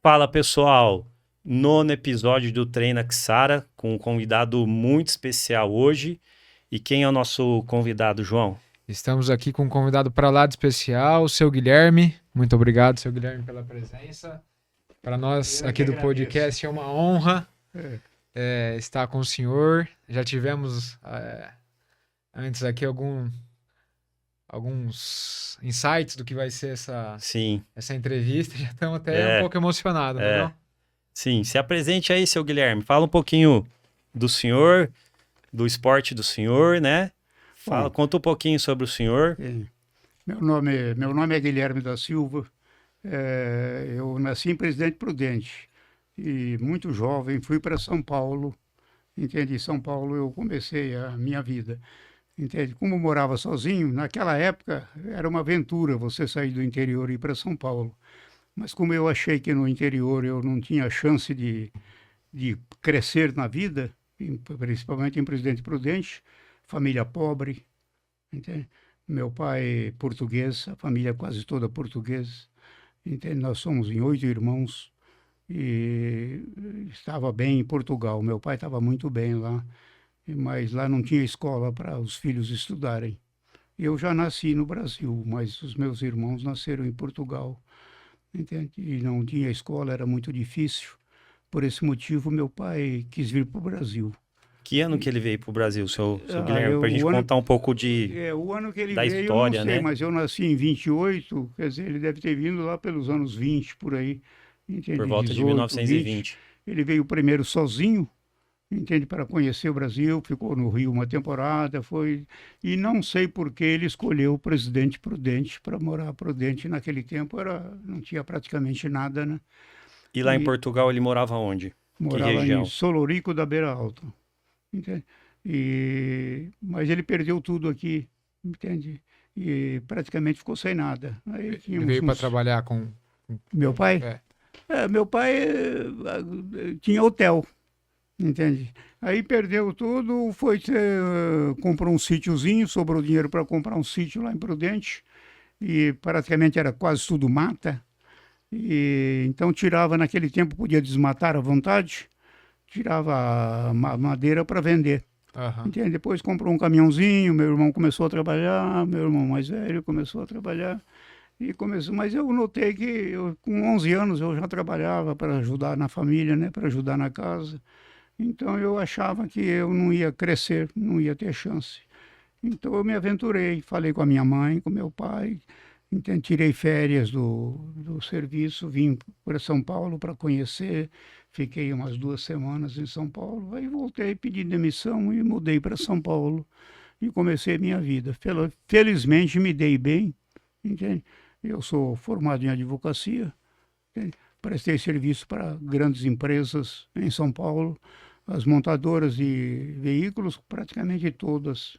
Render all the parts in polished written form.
Fala pessoal, nono episódio do Treina Xara, com um convidado muito especial hoje. E quem é o nosso convidado, João? Estamos aqui com um convidado para lá de especial, o seu Guilherme. Muito obrigado, seu Guilherme, pela presença. Para nós aqui do podcast é uma honra estar com o senhor. Já tivemos antes aqui alguns insights do que vai ser Sim, essa entrevista. Já estamos até um pouco emocionados, né, não? sim. Se apresente aí, seu Guilherme. Fala um pouquinho do senhor, do esporte do senhor, né? Bom, Conta um pouquinho sobre o senhor. meu nome é Guilherme da Silva. Eu nasci em Presidente Prudente e muito jovem fui para São Paulo. Entende? Em São Paulo eu comecei a minha vida. Entende? Como eu morava sozinho, naquela época era uma aventura você sair do interior e ir para São Paulo. Mas como eu achei que no interior eu não tinha chance de crescer na vida, principalmente em Presidente Prudente, família pobre, entende? Meu pai português, a família quase toda portuguesa, entende? Nós somos em 8 irmãos e estava bem em Portugal. Meu pai estava muito bem lá, mas lá não tinha escola para os filhos estudarem. Eu já nasci no Brasil, mas os meus irmãos nasceram em Portugal, entende? E não tinha escola, era muito difícil. Por esse motivo, meu pai quis vir para o Brasil. Que ano que ele veio para o Brasil, seu Ah, Guilherme? Para a gente contar um pouco o ano que ele da veio, eu não história, sei, né? mas eu nasci em 28, quer dizer, ele deve ter vindo lá pelos anos 20, por aí, Por entende? volta de 18, 20. 1920. Ele veio primeiro sozinho, entende, para conhecer o Brasil, ficou no Rio uma temporada, foi. E não sei por que ele escolheu o Presidente Prudente para morar Prudente. Naquele tempo não tinha praticamente nada, né? E lá em E Portugal ele morava onde? Que morava em região? Solorico da Beira Alta, entende? Mas ele perdeu tudo aqui, entende? E praticamente ficou sem nada. Aí Ele tínhamos veio para uns. trabalhar com... Meu pai? É. Meu pai tinha hotel, entende? Aí perdeu tudo, comprou um sítiozinho, sobrou dinheiro para comprar um sítio lá em Prudente, e praticamente era quase tudo mata. E então tirava, naquele tempo podia desmatar à vontade, tirava a madeira para vender. Aham. Entende? Depois comprou um caminhãozinho, meu irmão começou a trabalhar, meu irmão mais velho começou a trabalhar. Mas eu notei que com 11 anos eu já trabalhava para ajudar na família, né, para ajudar na casa. Então eu achava que eu não ia crescer, não ia ter chance. Então eu me aventurei, falei com a minha mãe, com meu pai, então, tirei férias do serviço, vim para São Paulo para conhecer, fiquei umas 2 semanas em São Paulo, aí voltei, pedi demissão e mudei para São Paulo e comecei a minha vida. Felizmente me dei bem, entende? Eu sou formado em advocacia, entende? Prestei serviço para grandes empresas em São Paulo, as montadoras de veículos, praticamente todas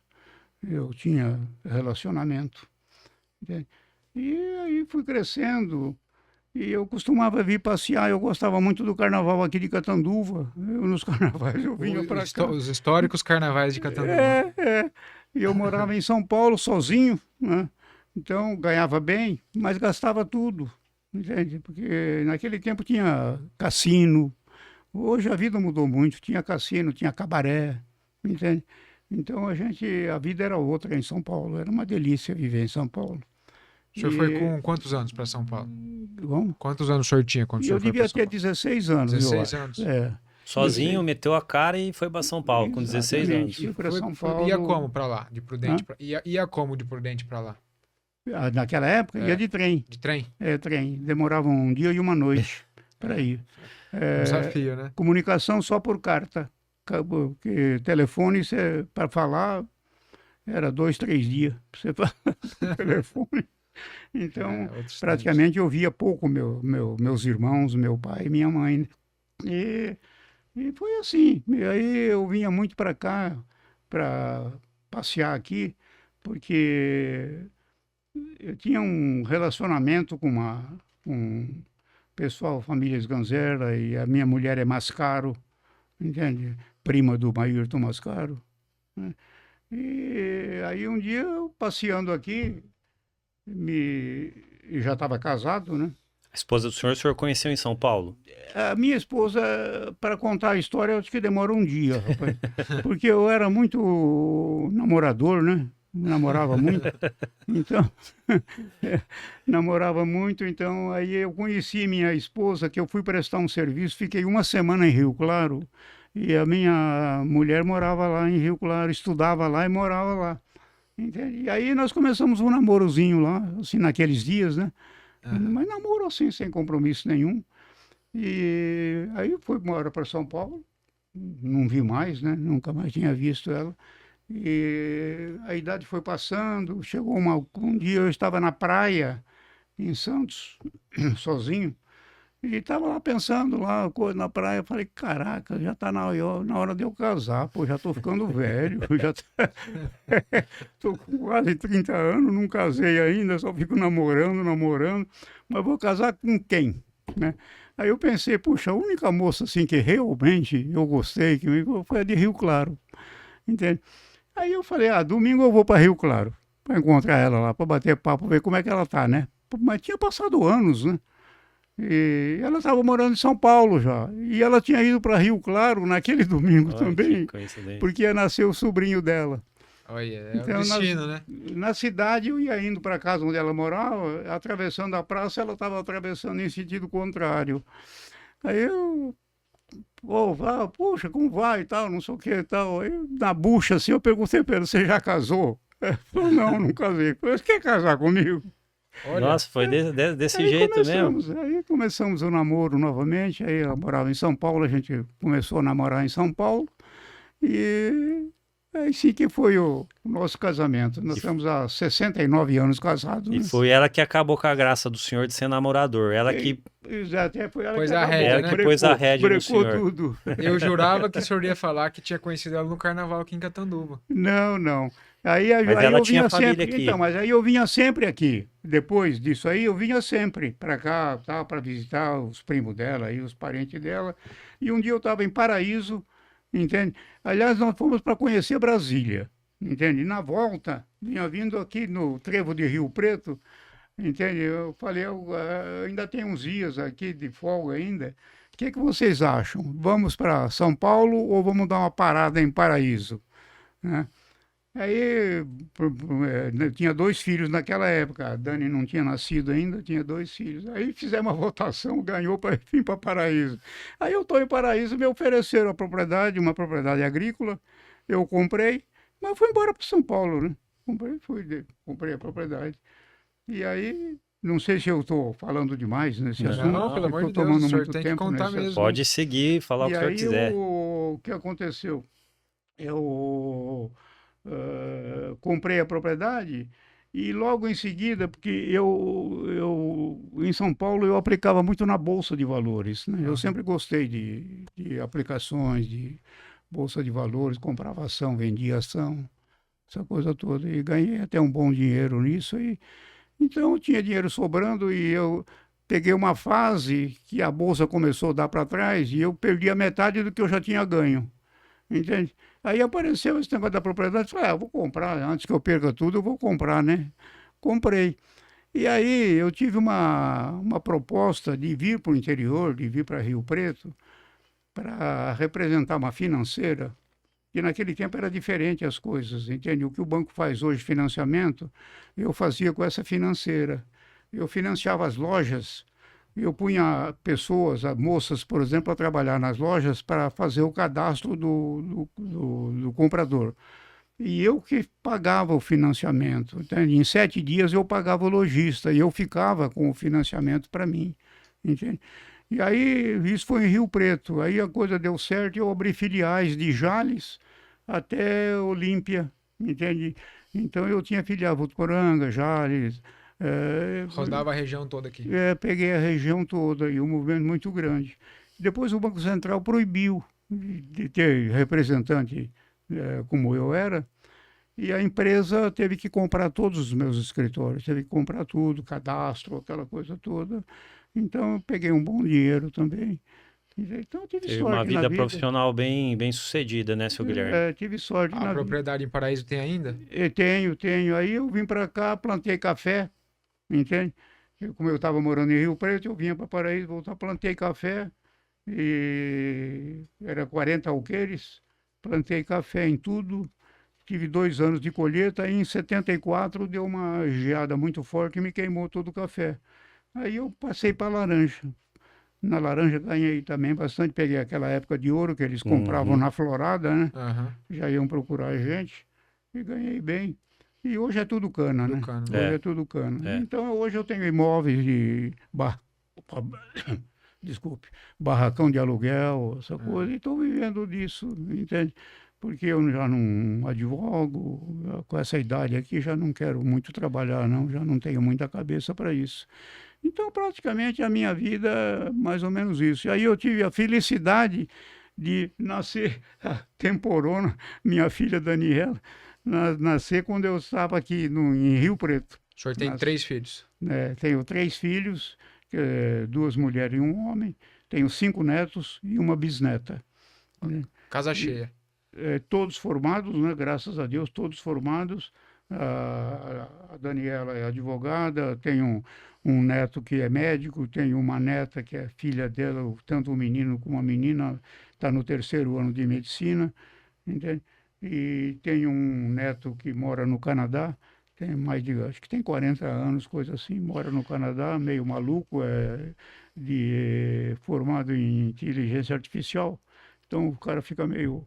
eu tinha relacionamento, entende? E aí fui crescendo e eu costumava vir passear. Eu gostava muito do carnaval aqui de Catanduva. Nos carnavais eu vinha para cá. Os históricos carnavais de Catanduva. É. E eu morava em São Paulo sozinho, né? Então ganhava bem, mas gastava tudo, entende? Porque naquele tempo tinha cassino. Hoje a vida mudou muito. Tinha cassino, tinha cabaré, entende? Então a vida era outra em São Paulo. Era uma delícia viver em São Paulo. O senhor foi E, com quantos anos para São Paulo? bom, Quantos anos o senhor tinha quando o e eu senhor foi para devia São ter Paulo? 16 anos, eu 16 acho. anos. Sozinho, meteu a cara e foi para São Paulo com 16 Exatamente. anos. Fui para São Ia Paulo. como para lá? De Prudente Hã? ia como de Prudente para lá? Naquela época ia de trem. De trem? Trem. Demorava um dia e uma noite para ir. Um desafio, né? Comunicação só por carta. Acabou. Porque telefone, para falar, era 2, 3 dias para você falar por telefone. Então, Outros tempos. praticamente eu via pouco meus irmãos, meu pai e minha mãe, né? E, e foi assim. E aí eu vinha muito para cá para passear aqui, porque eu tinha um relacionamento com um pessoal, família Sganzerla, e a minha mulher é Mascaro, entende? Prima do Maírton Mascaro, né? E aí um dia eu passeando aqui, eu já estava casado, né? A esposa do senhor conheceu em São Paulo? A minha esposa, para contar a história, acho que demora um dia, rapaz. Porque eu era muito namorador, né? Namorava muito. Então, namorava muito. Então, aí eu conheci minha esposa, que eu fui prestar um serviço. Fiquei uma semana em Rio Claro. E a minha mulher morava lá em Rio Claro, estudava lá e morava lá. Entende? E aí nós começamos um namorozinho lá, assim, naqueles dias, né? Mas namoro assim, sem compromisso nenhum. E aí eu fui embora para São Paulo, não vi mais, né? Nunca mais tinha visto ela. E a idade foi passando, chegou um dia eu estava na praia, em Santos, sozinho, e estava lá pensando lá, coisa na praia, falei, caraca, já está na hora de eu casar, pô, já estou ficando velho, já estou com quase 30 anos, não casei ainda, só fico namorando, mas vou casar com quem, né? Aí eu pensei, puxa, a única moça assim que realmente eu gostei foi a de Rio Claro, entende? Aí eu falei, domingo eu vou para Rio Claro, para encontrar ela lá, para bater papo, ver como é que ela tá, né? Mas tinha passado anos, né? E ela estava morando em São Paulo já. E ela tinha ido para Rio Claro naquele domingo também, porque ia nascer o sobrinho dela. Olha, então, o destino, né? Na cidade eu ia indo para casa onde ela morava, atravessando a praça, ela estava atravessando em sentido contrário. Aí eu, puxa, como vai e tal, não sei o que e tal. Aí na bucha assim eu perguntei para ela, você já casou? Ela falou, não casei. Você quer casar comigo? Olha, nossa, foi desse jeito mesmo? Aí começamos o namoro novamente, aí ela morava em São Paulo, a gente começou a namorar em São Paulo, e aí sim que foi o nosso casamento. Nós estamos há 69 anos casados. E foi ela que acabou com a graça do senhor de ser namorador, ela que... Exato, foi ela pôs que a acabou, rédea, ela que pôs a rédea no senhor. Tudo. Eu jurava que o senhor ia falar que tinha conhecido ela no carnaval aqui em Catanduva. Não. Aí mas ela tinha família sempre aqui. Então, mas aí eu vinha sempre aqui. Depois disso aí, eu vinha sempre para cá, para visitar os primos dela e os parentes dela. E um dia eu estava em Paraíso, entende? Aliás, nós fomos para conhecer Brasília, entende? E na volta, vinha vindo aqui no trevo de Rio Preto, entende? Eu falei, ainda tem uns dias aqui de folga ainda. O que vocês acham? Vamos para São Paulo ou vamos dar uma parada em Paraíso? Né? Aí tinha 2 filhos naquela época, a Dani não tinha nascido ainda, tinha 2 filhos. Aí fizemos uma votação, ganhou para vir para Paraíso. Aí eu estou em Paraíso, me ofereceram a propriedade, uma propriedade agrícola, eu comprei, mas fui embora para São Paulo, né? Comprei a propriedade. E aí, não sei se eu estou falando demais nesse assunto. Não, pelo amor de Deus, tomando o senhor muito tem tempo que contar mesmo. assunto. Pode seguir, falar o que o senhor quiser. O que aconteceu? Eu comprei a propriedade e logo em seguida, porque eu em São Paulo eu aplicava muito na Bolsa de Valores, né? Eu sempre gostei de aplicações, de Bolsa de Valores, comprava ação, vendia ação, essa coisa toda, e ganhei até um bom dinheiro nisso, então eu tinha dinheiro sobrando e eu peguei uma fase que a Bolsa começou a dar para trás e eu perdi a metade do que eu já tinha ganho, entende? Aí apareceu esse negócio da propriedade, falei, eu vou comprar, antes que eu perca tudo, eu vou comprar, né? Comprei. E aí eu tive uma proposta de vir para o interior, de vir para Rio Preto, para representar uma financeira, que naquele tempo era diferente as coisas, entende? O que o banco faz hoje, financiamento, eu fazia com essa financeira. Eu financiava as lojas, eu punha pessoas, moças, por exemplo, a trabalhar nas lojas para fazer o cadastro do comprador. E eu que pagava o financiamento. Entende? Em 7 dias eu pagava o lojista e eu ficava com o financiamento para mim. Entende? E aí, isso foi em Rio Preto. Aí a coisa deu certo e eu abri filiais de Jales até Olímpia. Entende? Então eu tinha filial Votuporanga, Jales... rodava a região toda aqui. Peguei a região toda e um movimento muito grande. Depois o Banco Central proibiu de ter representante como eu era, e a empresa teve que comprar todos os meus escritórios, teve que comprar tudo, cadastro, aquela coisa toda. Então eu peguei um bom dinheiro também. Então tive Teve sorte uma vida na vida. profissional bem sucedida, né, seu Guilherme? Tive sorte A propriedade em Paraíso tem ainda? Tenho. Aí eu vim para cá, plantei café, entende? Como eu estava morando em Rio Preto, eu vinha para Paraíso, voltar, plantei café, e era 40 alqueires, plantei café em tudo, tive 2 anos de colheita, e em 74 deu uma geada muito forte e me queimou todo o café. Aí eu passei para laranja. Na laranja ganhei também bastante, peguei aquela época de ouro que eles compravam na florada, né? Aham. Já iam procurar a gente, e ganhei bem. E hoje é tudo cana, Do né? cano. Hoje é tudo cana. É. Então hoje eu tenho imóveis de desculpe, barracão de aluguel, essa coisa, e estou vivendo disso, entende? Porque eu já não advogo, com essa idade aqui já não quero muito trabalhar, não, já não tenho muita cabeça para isso. Então, praticamente, a minha vida é mais ou menos isso. E aí eu tive a felicidade de nascer, a temporona, minha filha Daniela, nascer quando eu estava aqui em Rio Preto. O senhor tem Nas- 3 filhos. Tenho 3 filhos, 2 mulheres e um homem. Tenho 5 netos e uma bisneta. Né? Casa cheia. Todos formados, né? Graças a Deus, todos formados. A Daniela é advogada, tenho um neto que é médico, tenho uma neta que é filha dela, tanto um menino como uma menina, está no 3º ano de medicina, entende? E tenho um neto que mora no Canadá, tem mais de, acho que tem 40 anos, coisa assim, mora no Canadá, meio maluco, formado em inteligência artificial, então o cara fica meio...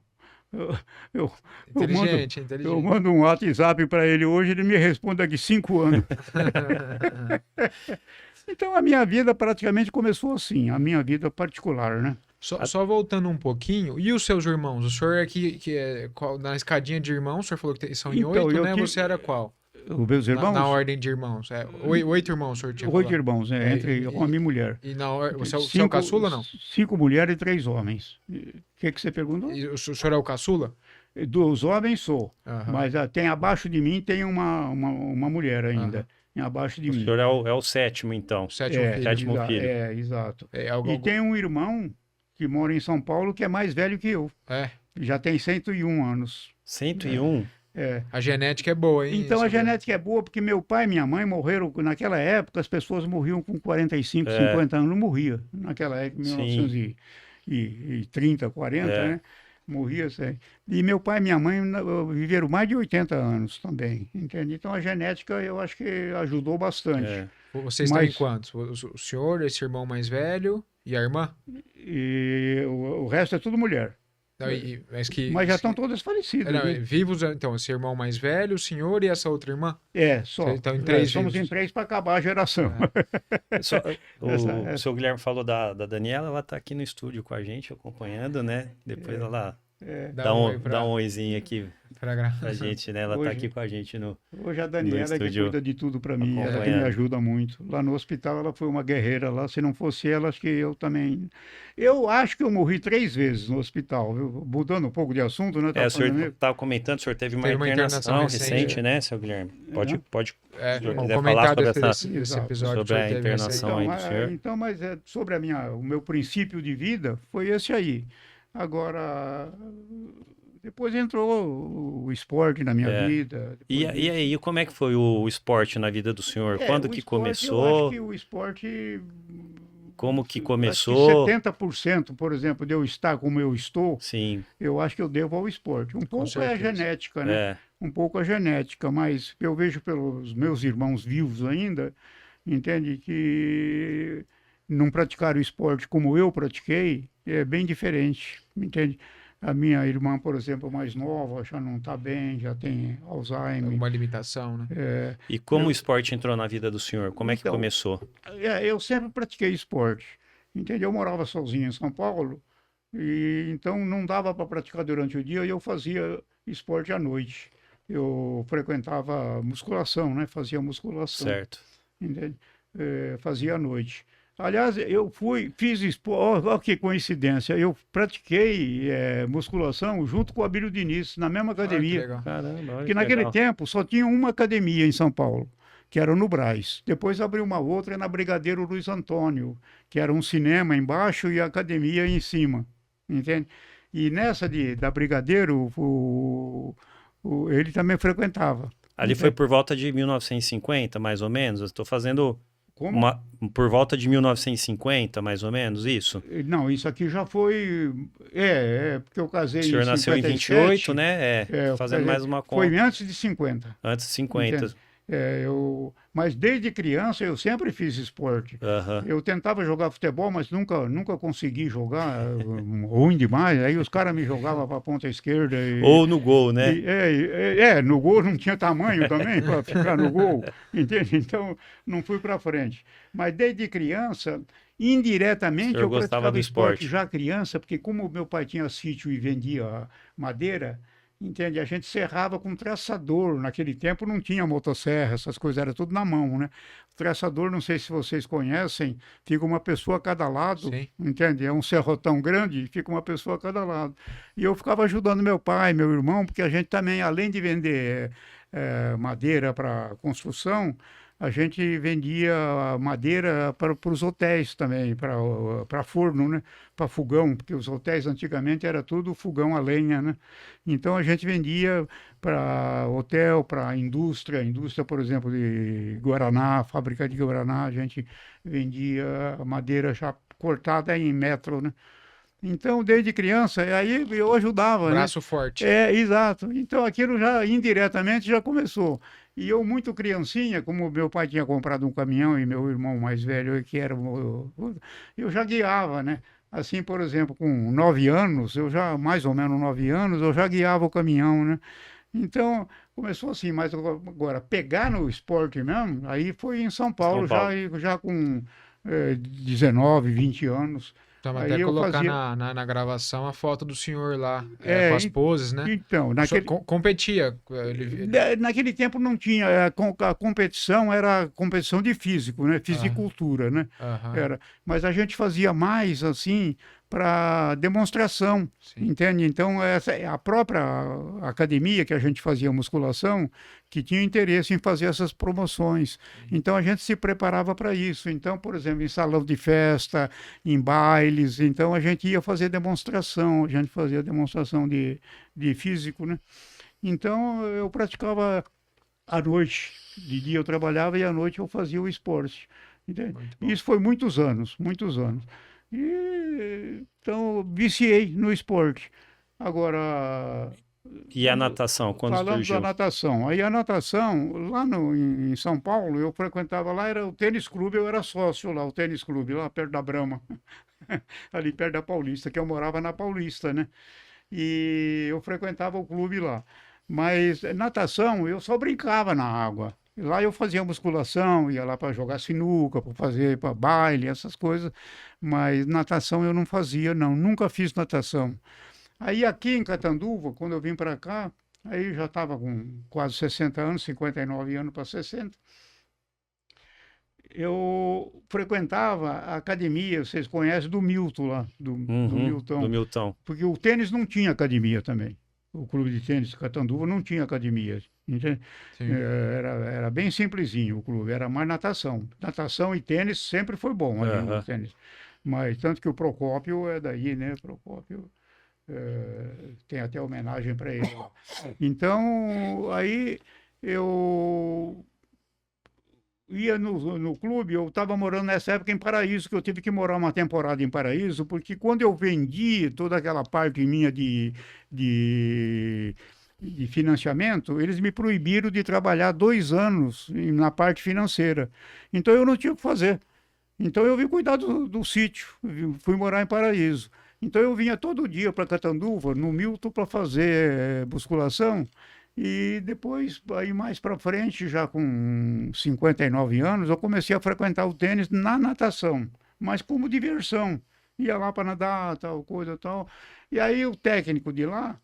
Eu, eu, Inteligente, eu inteligente. mando um WhatsApp para ele hoje, ele me responde daqui 5 anos. Então a minha vida praticamente começou assim, a minha vida particular, né? Só voltando um pouquinho, e os seus irmãos? O senhor aqui, na escadinha de irmãos, o senhor falou que são em Então, 8, eu né? tive- Você era qual? Os meus irmãos, Na ordem de irmãos. 8 irmãos, o senhor tinha 8 falado. irmãos, entre homem e mulher. E você é o caçula ou não? 5 mulheres e 3 homens. O que você perguntou? E o senhor é o caçula? Dos homens sou, Aham. mas tem abaixo de mim tem uma mulher ainda. Abaixo de O mim. senhor é o sétimo, então. O sétimo filho. sétimo filho. Exato. É, E tem um irmão que mora em São Paulo que é mais velho que eu. Já tem 101 anos. 101? A genética é boa, hein? Então a senhor? genética é boa, porque meu pai e minha mãe morreram, naquela época as pessoas morriam com 45, É. 50 anos, não morria. Naquela época, Sim. 1930, 40, É. né? Morria assim. E meu pai e minha mãe viveram mais de 80 anos também, entende? Então a genética eu acho que ajudou bastante. É. Vocês estão em Mas- quantos? O senhor, esse irmão mais velho e a irmã? E o resto é tudo mulher. Não, Mas já estão todas falecidas. Não, né? vivos, então, esse irmão mais velho, o senhor e essa outra irmã? Só. Vocês estão em 3 somos vivos. em 3 para acabar a geração. O seu Guilherme falou da Daniela, ela tá aqui no estúdio com a gente, acompanhando, né? Depois ela dá oi um oizinho aqui pra pra gente, né? Ela tá Hoje- aqui com a gente no... Hoje a Daniela é que estúdio cuida de tudo para mim, ela que me acompanhando. ajuda muito. Lá no hospital ela foi uma guerreira lá, se não fosse ela, acho que eu também... Eu acho que eu morri 3 vezes no hospital, viu? Mudando um pouco de assunto, né? o senhor falando estava comentando, o senhor teve uma Teve uma internação internação recente, recente, né, seu Guilherme? Pode, É, se o senhor vamos quiser comentar falar sobre desse Exato. episódio sobre que o senhor a teve internação recente. aí do senhor. Então, mas sobre o meu princípio de vida foi esse aí. Agora, depois entrou o esporte na minha vida. E depois disso. aí, como é que foi o esporte na vida do senhor? Quando O que esporte, Eu começou? acho que o esporte... Como que Acho começou? que 70%, por exemplo, de eu estar como eu estou, Sim, eu acho que eu devo ao esporte. Um pouco é a certeza. genética, né? é. Um pouco a genética, mas eu vejo pelos meus irmãos vivos ainda, entende, que não praticaram o esporte como eu pratiquei, é bem diferente, entende? A minha irmã, por exemplo, mais nova, já não está bem, já tem Alzheimer. Alguma limitação, né? E como o esporte entrou na vida do senhor? Como é que Então, começou? Eu sempre pratiquei esporte, entendeu? Eu morava sozinho em São Paulo, e então não dava para praticar durante o dia e eu fazia esporte à noite. Eu frequentava musculação, né? Fazia musculação, Certo. entende? Fazia à noite. Aliás, fiz esporte, olha que coincidência, eu pratiquei musculação junto com o Abílio Diniz, na mesma Ah, que academia. legal. Caramba, olha Porque que naquele legal. tempo só tinha uma academia em São Paulo, que era no Brás. Depois abriu uma outra na Brigadeiro Luiz Antônio, que era um cinema embaixo e a academia em cima, entende? E nessa da Brigadeiro, ele também frequentava. Ali foi por volta de 1950, mais ou menos. Eu estou fazendo Como? Por volta de 1950, mais ou menos, isso? Não, isso aqui já foi. Porque eu casei O senhor em nasceu em 57. 28, né? Fazendo mais uma Foi conta. antes de 50. Antes de 50. Entende? Mas desde criança eu sempre fiz esporte. Aham. Eu tentava jogar futebol, mas nunca consegui jogar, ruim demais. Aí os caras me jogavam para a ponta esquerda. Ou no gol, né? No gol não tinha tamanho também para ficar no gol, entende? Então não fui para frente. Mas desde criança, O indiretamente, senhor eu gostava praticava do esporte esporte. já criança, porque como meu pai tinha sítio e vendia madeira, entende? A gente serrava com traçador. Naquele tempo não tinha motosserra, essas coisas, era tudo na mão, né? O traçador, não sei se vocês conhecem, fica uma pessoa a cada lado, Sim. entende? É um serrotão grande e fica uma pessoa a cada lado. E eu ficava ajudando meu pai, meu irmão, porque a gente também, além de vender madeira para construção, a gente vendia madeira para os hotéis também, para forno, né? Para fogão, porque os hotéis antigamente era tudo fogão a lenha, né? Então a gente vendia para hotel, para indústria, por exemplo, de Guaraná, fábrica de Guaraná, a gente vendia madeira já cortada em metro, né? Então, desde criança, aí eu ajudava, né? Braço forte. Exato. Então, aquilo já indiretamente já começou. E eu, muito criancinha, como meu pai tinha comprado um caminhão e meu irmão mais velho, que era eu já guiava, né? Assim, por exemplo, com 9 anos, mais ou menos 9 anos, eu já guiava o caminhão, né? Então, começou assim, mas agora, pegar no esporte mesmo, aí foi em São Paulo, Paulo. já com 19, 20 anos. Vamos Aí até eu colocar fazia. na gravação a foto do senhor lá, com as En- poses, né? Então, O senhor competia. naquele tempo não tinha, a competição era competição de físico, né? Fisicultura, né? Aham, Era, mas a gente fazia mais assim para demonstração, sim. entende? Então, essa é a própria academia que a gente fazia musculação, que tinha interesse em fazer essas promoções. Então, a gente se preparava para isso. Então, por exemplo, em salão de festa, em bailes, então a gente ia fazer demonstração, a gente fazia demonstração de físico, né? Então, eu praticava à noite. De dia eu trabalhava e à noite eu fazia o esporte. Entende? Muito bom. Isso foi muitos anos, muitos anos. Então, eu viciei no esporte. Agora, E a natação, quando falando da surgiu? natação. Aí a natação, lá em São Paulo, eu frequentava lá, era o tênis clube, eu era sócio lá, o tênis clube, lá perto da Brahma, ali perto da Paulista, que eu morava na Paulista, né? E eu frequentava o clube lá. Mas natação, eu só brincava na água. Lá eu fazia musculação, ia lá para jogar sinuca, para fazer para baile, essas coisas. Mas natação eu não fazia, não. Nunca fiz natação. Aí aqui em Catanduva, quando eu vim para cá, aí eu já estava com quase 60 anos, 59 anos para 60. Eu frequentava a academia, vocês conhecem, do Milton lá, do Do Milton. Milton. Porque o tênis não tinha academia também. O clube de tênis de Catanduva não tinha academia. Entende? Sim. Era bem simplesinho o clube, era mais natação. Natação e tênis sempre foi bom ali no tênis. Mas tanto que o Procópio é daí, né? Procópio tem até homenagem para ele lá. Então, aí eu ia no clube, eu estava morando nessa época em Paraíso, que eu tive que morar uma temporada em Paraíso, porque quando eu vendi toda aquela parte minha de, de financiamento, eles me proibiram de trabalhar 2 anos na parte financeira. Então eu não tinha o que fazer. Então eu vim cuidar do sítio, fui morar em Paraíso. Então eu vinha todo dia para Catanduva, no Milton, para fazer musculação. E depois, aí mais para frente, já com 59 anos, eu comecei a frequentar o tênis na natação, mas como diversão. Ia lá para nadar, tal coisa, tal. E aí o técnico de lá,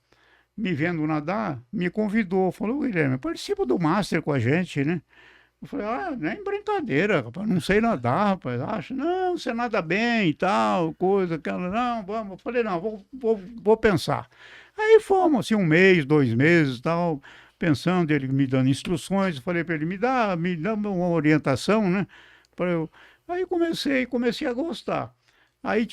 me vendo nadar, me convidou, falou: Guilherme, participa do Master com a gente, né? Eu falei: nem brincadeira, rapaz, não sei nadar, rapaz. Acho, não, você nada bem e tal, coisa, aquela, não, vamos. Eu falei: não, vou pensar. Aí fomos, assim, 1 mês, 2 meses, tal, pensando, ele me dando instruções. Eu falei para ele: me dá uma orientação, né? Aí comecei a gostar. Aí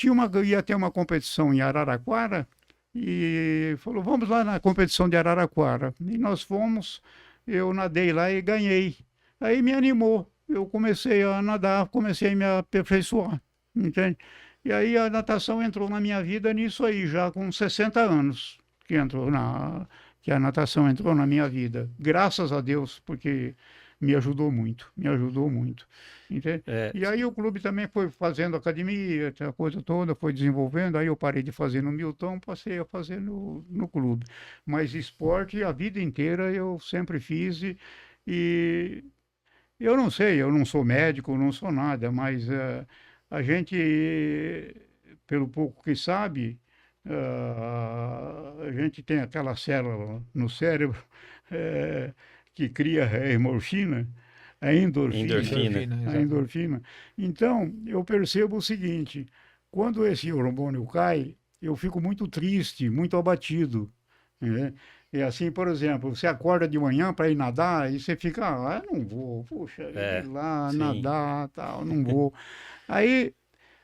ia ter uma competição em Araraquara, e falou: vamos lá na competição de Araraquara. E nós fomos, eu nadei lá e ganhei. Aí me animou. eu comecei a nadar, comecei a me aperfeiçoar, entende? E aí a natação entrou na minha vida nisso aí, já com 60 anos que a natação entrou na minha vida. Graças a Deus, porque me ajudou muito, me ajudou muito. Entende? É, E aí o clube também foi fazendo academia, a coisa toda, foi desenvolvendo. Aí eu parei de fazer no Milton, passei a fazer no clube. Mas esporte, a vida inteira eu sempre fiz. E eu não sei, eu não sou médico, não sou nada, mas a gente, pelo pouco que sabe, a gente tem aquela célula no cérebro que cria a endorfina, a endorfina. a endorfina. Então, eu percebo o seguinte, quando esse hormônio cai, eu fico muito triste, muito abatido, né? E assim, por exemplo, você acorda de manhã para ir nadar e você fica, não vou, puxa, ir lá sim. nadar, tal, não vou. Aí,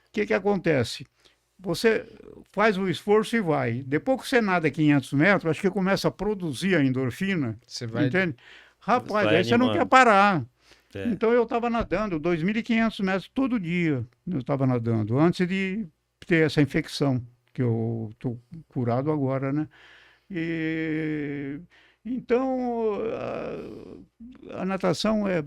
o que acontece? Você faz o esforço e vai. Depois que você nada 500 metros, acho que começa a produzir a endorfina, Você vai. entende? Rapaz, Vai aí você não animando. quer parar. É. Então eu estava nadando 2.500 metros todo dia. Eu estava nadando, antes de ter essa infecção, que eu estou curado agora, né? E, então, a natação é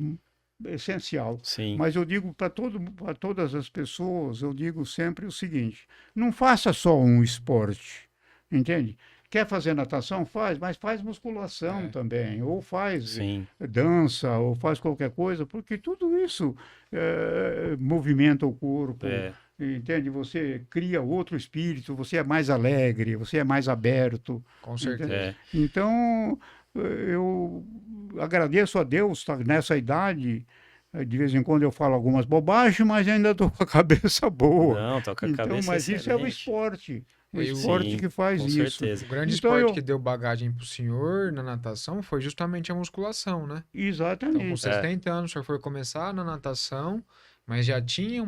essencial. Sim. Mas eu digo para todas as pessoas, eu digo sempre o seguinte: não faça só um esporte, entende? Quer fazer natação? Faz, mas faz musculação também, ou faz Sim. dança, ou faz qualquer coisa, porque tudo isso movimenta o corpo. Entende? Você cria outro espírito, você é mais alegre, você é mais aberto. Com certeza. Então, eu agradeço a Deus estar nessa idade. De vez em quando eu falo algumas bobagens, mas ainda estou com a cabeça boa. Não, tô com a Então, cabeça mas isso é o excelente. esporte. O Sim, esporte que faz com isso. certeza. O grande Então, esporte que deu bagagem pro senhor na natação foi justamente a musculação, né? Então, com Exatamente. 60 anos, o senhor foi começar na natação, mas já tinha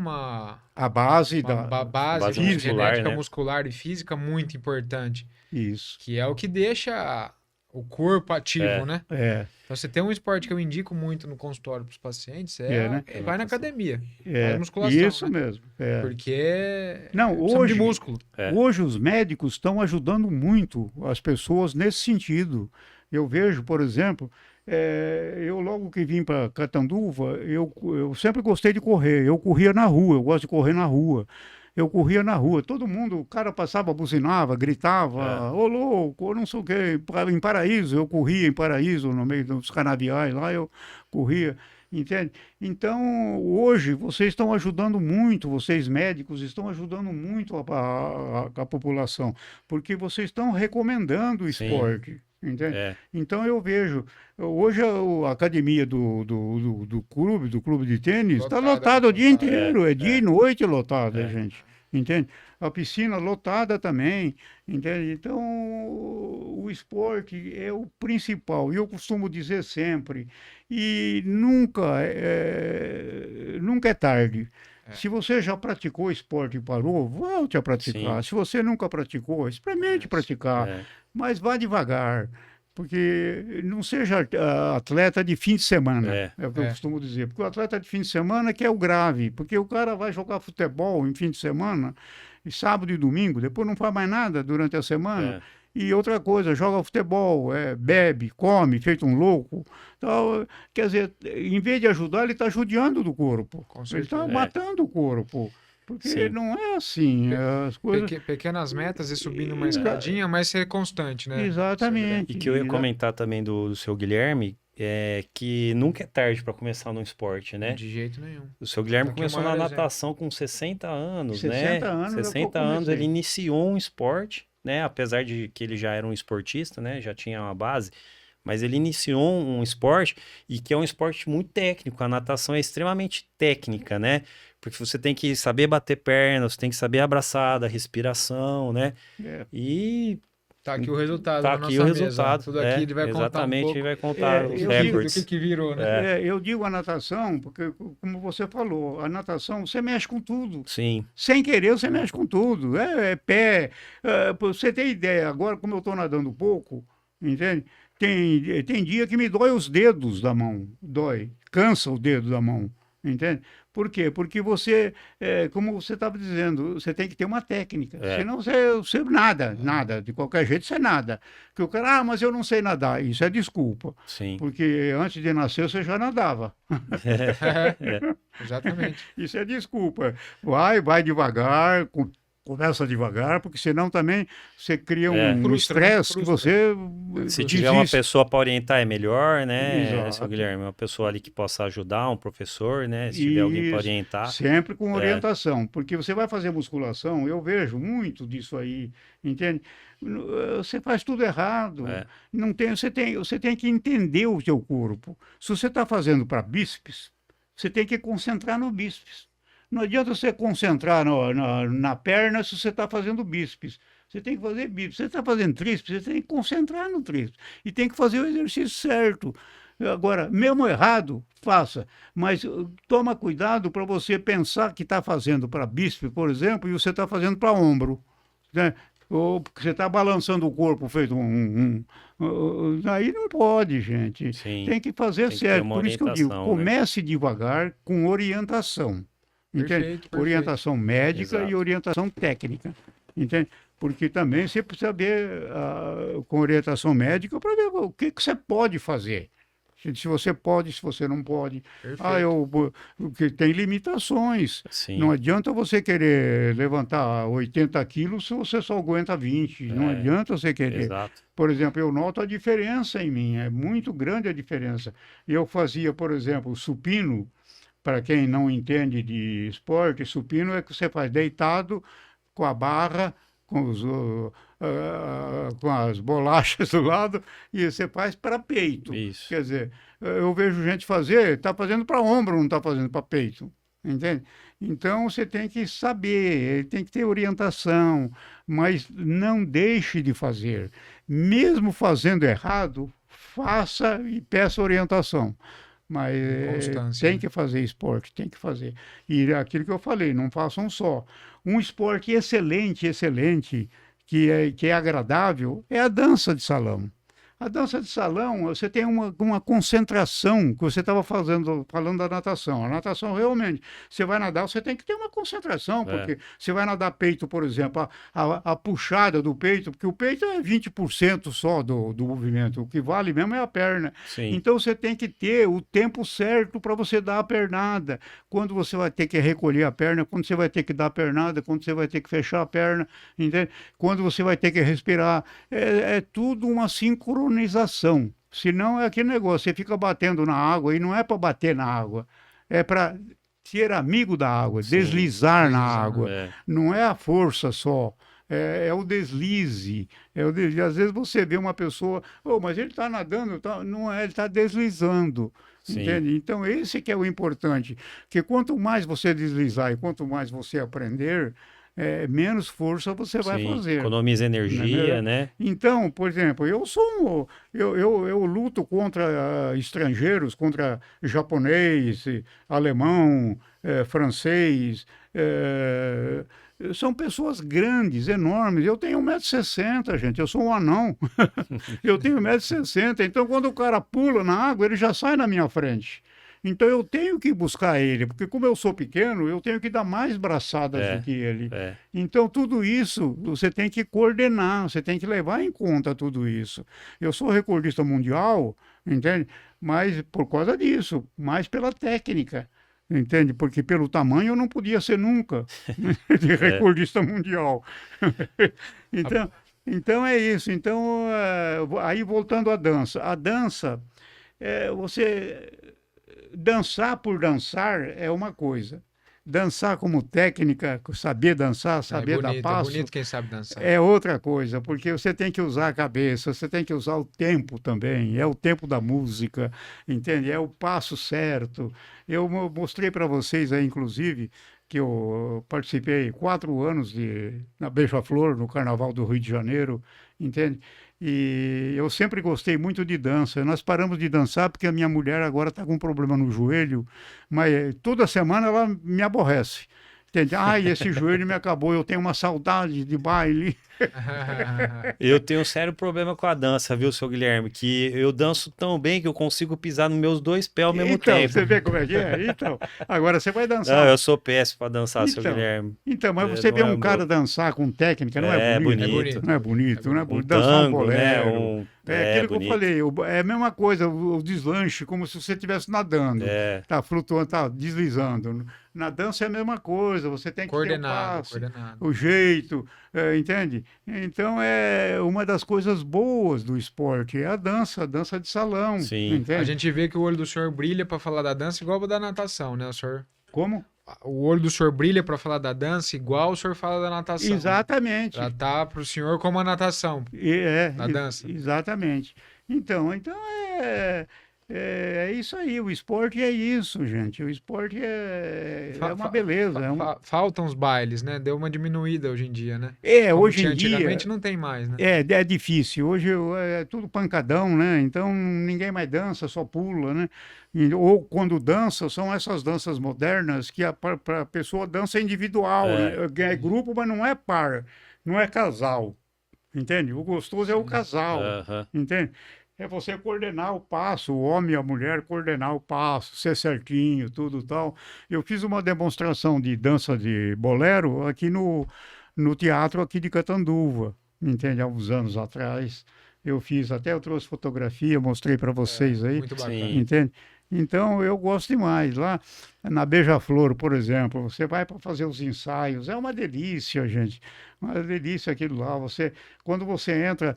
A base uma da. base muscular, genética né? muscular e física muito importante, Isso. que é o que deixa o corpo ativo, né? Então, você tem um esporte que eu indico muito no consultório para os pacientes, né? vai na academia, faz musculação, Isso né? mesmo. Porque Não, precisamos de hoje, músculo. hoje os médicos estão ajudando muito as pessoas nesse sentido. Eu vejo, por exemplo, eu logo que vim para Catanduva, eu sempre gostei de correr. Eu corria na rua, eu gosto de correr na rua. Eu corria na rua, todo mundo, o cara passava, buzinava, gritava, ô louco, não sei o quê. Em Paraíso, eu corria em Paraíso, no meio dos canaviais, lá eu corria, entende? Então, hoje, vocês estão ajudando muito, vocês médicos estão ajudando muito a população, porque vocês estão recomendando o esporte. Entende? Então eu vejo, hoje a academia do clube de tênis está lotada o dia inteiro, dia e noite lotada, gente. Entende? A piscina lotada também, entende? Então o esporte é o principal, e eu costumo dizer sempre, e nunca é tarde. Se você já praticou esporte e parou, volte a praticar. Se você nunca praticou, experimente praticar. Mas vá devagar, porque não seja atleta de fim de semana, é o que eu costumo dizer. Porque o atleta de fim de semana que é o grave, porque o cara vai jogar futebol em fim de semana, e sábado e domingo, depois não faz mais nada durante a semana. E outra coisa, joga futebol, bebe, come, feito um louco. Então, quer dizer, em vez de ajudar, ele está judiando do corpo. Ele está matando o corpo. Porque não é assim. As coisas... Pequenas metas e subindo uma escadinha, mas ser constante, né? Exatamente. E que eu ia comentar também do seu Guilherme, é que nunca é tarde para começar num esporte, né? De jeito nenhum. O seu Guilherme Aqui começou o na maior natação com 60 anos, 60 né? anos 60 anos ele iniciou um esporte, né? Apesar de que ele já era um esportista, né? Já tinha uma base. Mas ele iniciou um esporte e que é um esporte muito técnico. A natação é extremamente técnica, né? Porque você tem que saber bater perna, você tem que saber a abraçada, respiração, né? E tá aqui o resultado tá na aqui nossa o resultado. Mesa. Tudo aqui ele vai exatamente, contar um pouco. ele vai contar os eu recordes. Do que virou, né? Eu digo a natação, porque, como você falou, a natação, você mexe com tudo. Sim. Sem querer, você mexe com tudo. Pé. Pra você ter ideia, agora, como eu estou nadando pouco, entende? Tem dia que me dói os dedos da mão. Dói. Cansa o dedo da mão. Entende? Por quê? Porque você, como você estava dizendo, você tem que ter uma técnica. É, Senão você nada. De qualquer jeito você nada. Que o cara, mas eu não sei nadar. Isso é desculpa. sim. Porque antes de nascer você já nadava. É, Exatamente. Isso é desculpa. Vai devagar, começa devagar, porque senão também você cria é. um Frustra, né? estresse que Frustra. você Se tiver uma desiste. pessoa para orientar é melhor, né, seu Exato. Guilherme? Uma pessoa ali que possa ajudar, um professor, né? Se tiver alguém para Isso, orientar. sempre com É, orientação, porque você vai fazer musculação, eu vejo muito disso aí, entende? Você faz tudo errado, é, não tem, você tem que entender o seu corpo. Se você está fazendo para bíceps, você tem que concentrar no bíceps. Não adianta você concentrar na perna se você está fazendo bíceps. Você tem que fazer bíceps. Você está fazendo tríceps, você tem que concentrar no tríceps. E tem que fazer o exercício certo. Agora, mesmo errado, faça. Mas toma cuidado para você pensar que está fazendo para bíceps, por exemplo, e você está fazendo para ombro. Né? Ou porque você está balançando o corpo feito aí não pode, gente. sim. Tem que fazer Tem que ter certo. uma Por isso que eu digo, orientação, né? comece devagar com orientação. Entende? Perfeito, perfeito. Orientação médica e Exato. orientação técnica. Entende? Porque também você precisa saber, com orientação médica, para ver o que você pode fazer. Se você pode, se você não pode. Perfeito. Porque tem limitações. Sim. Não adianta você querer levantar 80 quilos se você só aguenta 20. Não É, adianta você querer. exato. Por exemplo, eu noto a diferença em mim, é muito grande a diferença. Eu fazia, por exemplo, supino, para quem não entende de esporte, supino é que você faz deitado com a barra, com as bolachas do lado, e você faz para peito. Isso. Quer dizer, eu vejo gente fazer, está fazendo para ombro, não está fazendo para peito. Entende? Então você tem que saber, tem que ter orientação, mas não deixe de fazer. Mesmo fazendo errado, faça e peça orientação. Mas Constância, tem né? que fazer esporte, tem que fazer. E aquilo que eu falei, não façam só. Um esporte excelente, que é agradável, é a dança de salão. A dança de salão, você tem uma concentração, que você estava falando da natação. A natação, realmente, você vai nadar, você tem que ter uma concentração, porque você vai nadar peito, por exemplo, a puxada do peito, porque o peito é 20% só do movimento, o que vale mesmo é a perna. Sim. Então você tem que ter o tempo certo para você dar a pernada. Quando você vai ter que recolher a perna, quando você vai ter que dar a pernada, quando você vai ter que fechar a perna, entende? Quando você vai ter que respirar. É tudo uma sincronização. Senão é aquele negócio, você fica batendo na água e não é para bater na água, é para ser amigo da água, Sim, deslizar na água. É. Não é a força só. É o deslize. Às vezes você vê uma pessoa, mas ele está nadando, não é, ele está deslizando. Sim. Entende? Então, esse que é o importante. Porque quanto mais você deslizar e quanto mais você aprender, menos força você vai Sim. fazer. Economiza energia, né? Então, por exemplo, eu luto contra estrangeiros, contra japonês, alemão, francês. São pessoas grandes, enormes. Eu tenho 1,60 m, gente. Eu sou um anão. Eu tenho 1,60 m. Então, quando o cara pula na água, ele já sai na minha frente. Então, eu tenho que buscar ele, porque como eu sou pequeno, eu tenho que dar mais braçadas do que ele. Então, tudo isso você tem que coordenar, você tem que levar em conta tudo isso. Eu sou recordista mundial, entende? Mas por causa disso, mais pela técnica. Entende? Porque pelo tamanho eu não podia ser nunca de recordista mundial. Então é isso. Então, aí voltando à dança. A dança, você dançar por dançar é uma coisa. Dançar como técnica, saber dançar, saber dar passo, é bonito quem sabe dançar. é outra coisa, porque você tem que usar a cabeça, você tem que usar o tempo também, é o tempo da música, entende? É o passo certo. Eu mostrei para vocês aí, inclusive, que eu participei 4 anos na Beija-Flor, no Carnaval do Rio de Janeiro, entende? E eu sempre gostei muito de dança. Nós paramos de dançar porque a minha mulher agora está com um problema no joelho, mas toda semana ela me aborrece. Entende? Ai, esse joelho me acabou, eu tenho uma saudade de baile. Eu tenho um sério problema com a dança, viu, seu Guilherme? Que eu danço tão bem que eu consigo pisar nos meus dois pés ao mesmo Então, tempo. você vê como é que é? Então, agora você vai Não, dançar. eu sou péssimo pra dançar, seu Então, Guilherme. Então, mas É, você não vê é um o cara meu- dançar com técnica, não É é bonito? bonito. Não é bonito, não é Um bonito. Dançar um tango, né? bolero. É É aquilo que eu bonito. falei, é a mesma coisa, o deslanche, como se você estivesse nadando. É, Tá flutuando, tá deslizando. Na dança é a mesma coisa, você tem que ter o Coordenado, passe, coordenado. o jeito, entende? Então é uma das coisas boas do esporte, é a dança de salão, Sim. entende? A gente vê que o olho do senhor brilha pra falar da dança igual o da natação, né? O senhor... Como? O olho do senhor brilha pra falar da dança igual o senhor fala da natação. Exatamente. Tratar pro senhor como a natação. Na dança. Exatamente. Então é isso aí, o esporte é isso, gente. O esporte é uma beleza. Faltam os bailes, né? Deu uma diminuída hoje em dia, né? Como Hoje tinha em dia antigamente não tem mais, né? é difícil. Hoje é tudo pancadão, né? Então ninguém mais dança, só pula, né? Ou quando dança, são essas danças modernas que a pessoa dança individual, né? É grupo, mas não é par, não é casal. Entende? O gostoso é o casal. aham. Entende? É você coordenar o passo, o homem e a mulher coordenar o passo, ser certinho, tudo tal. Eu fiz uma demonstração de dança de bolero aqui no teatro aqui de Catanduva, entende? Há uns anos atrás. Eu fiz, até eu trouxe fotografia, mostrei para vocês aí, Muito bacana. Sim. entende? Então eu gosto demais. Lá na Beija-Flor, por exemplo, você vai para fazer os ensaios, é uma delícia, gente. Uma delícia aquilo lá. Quando você entra,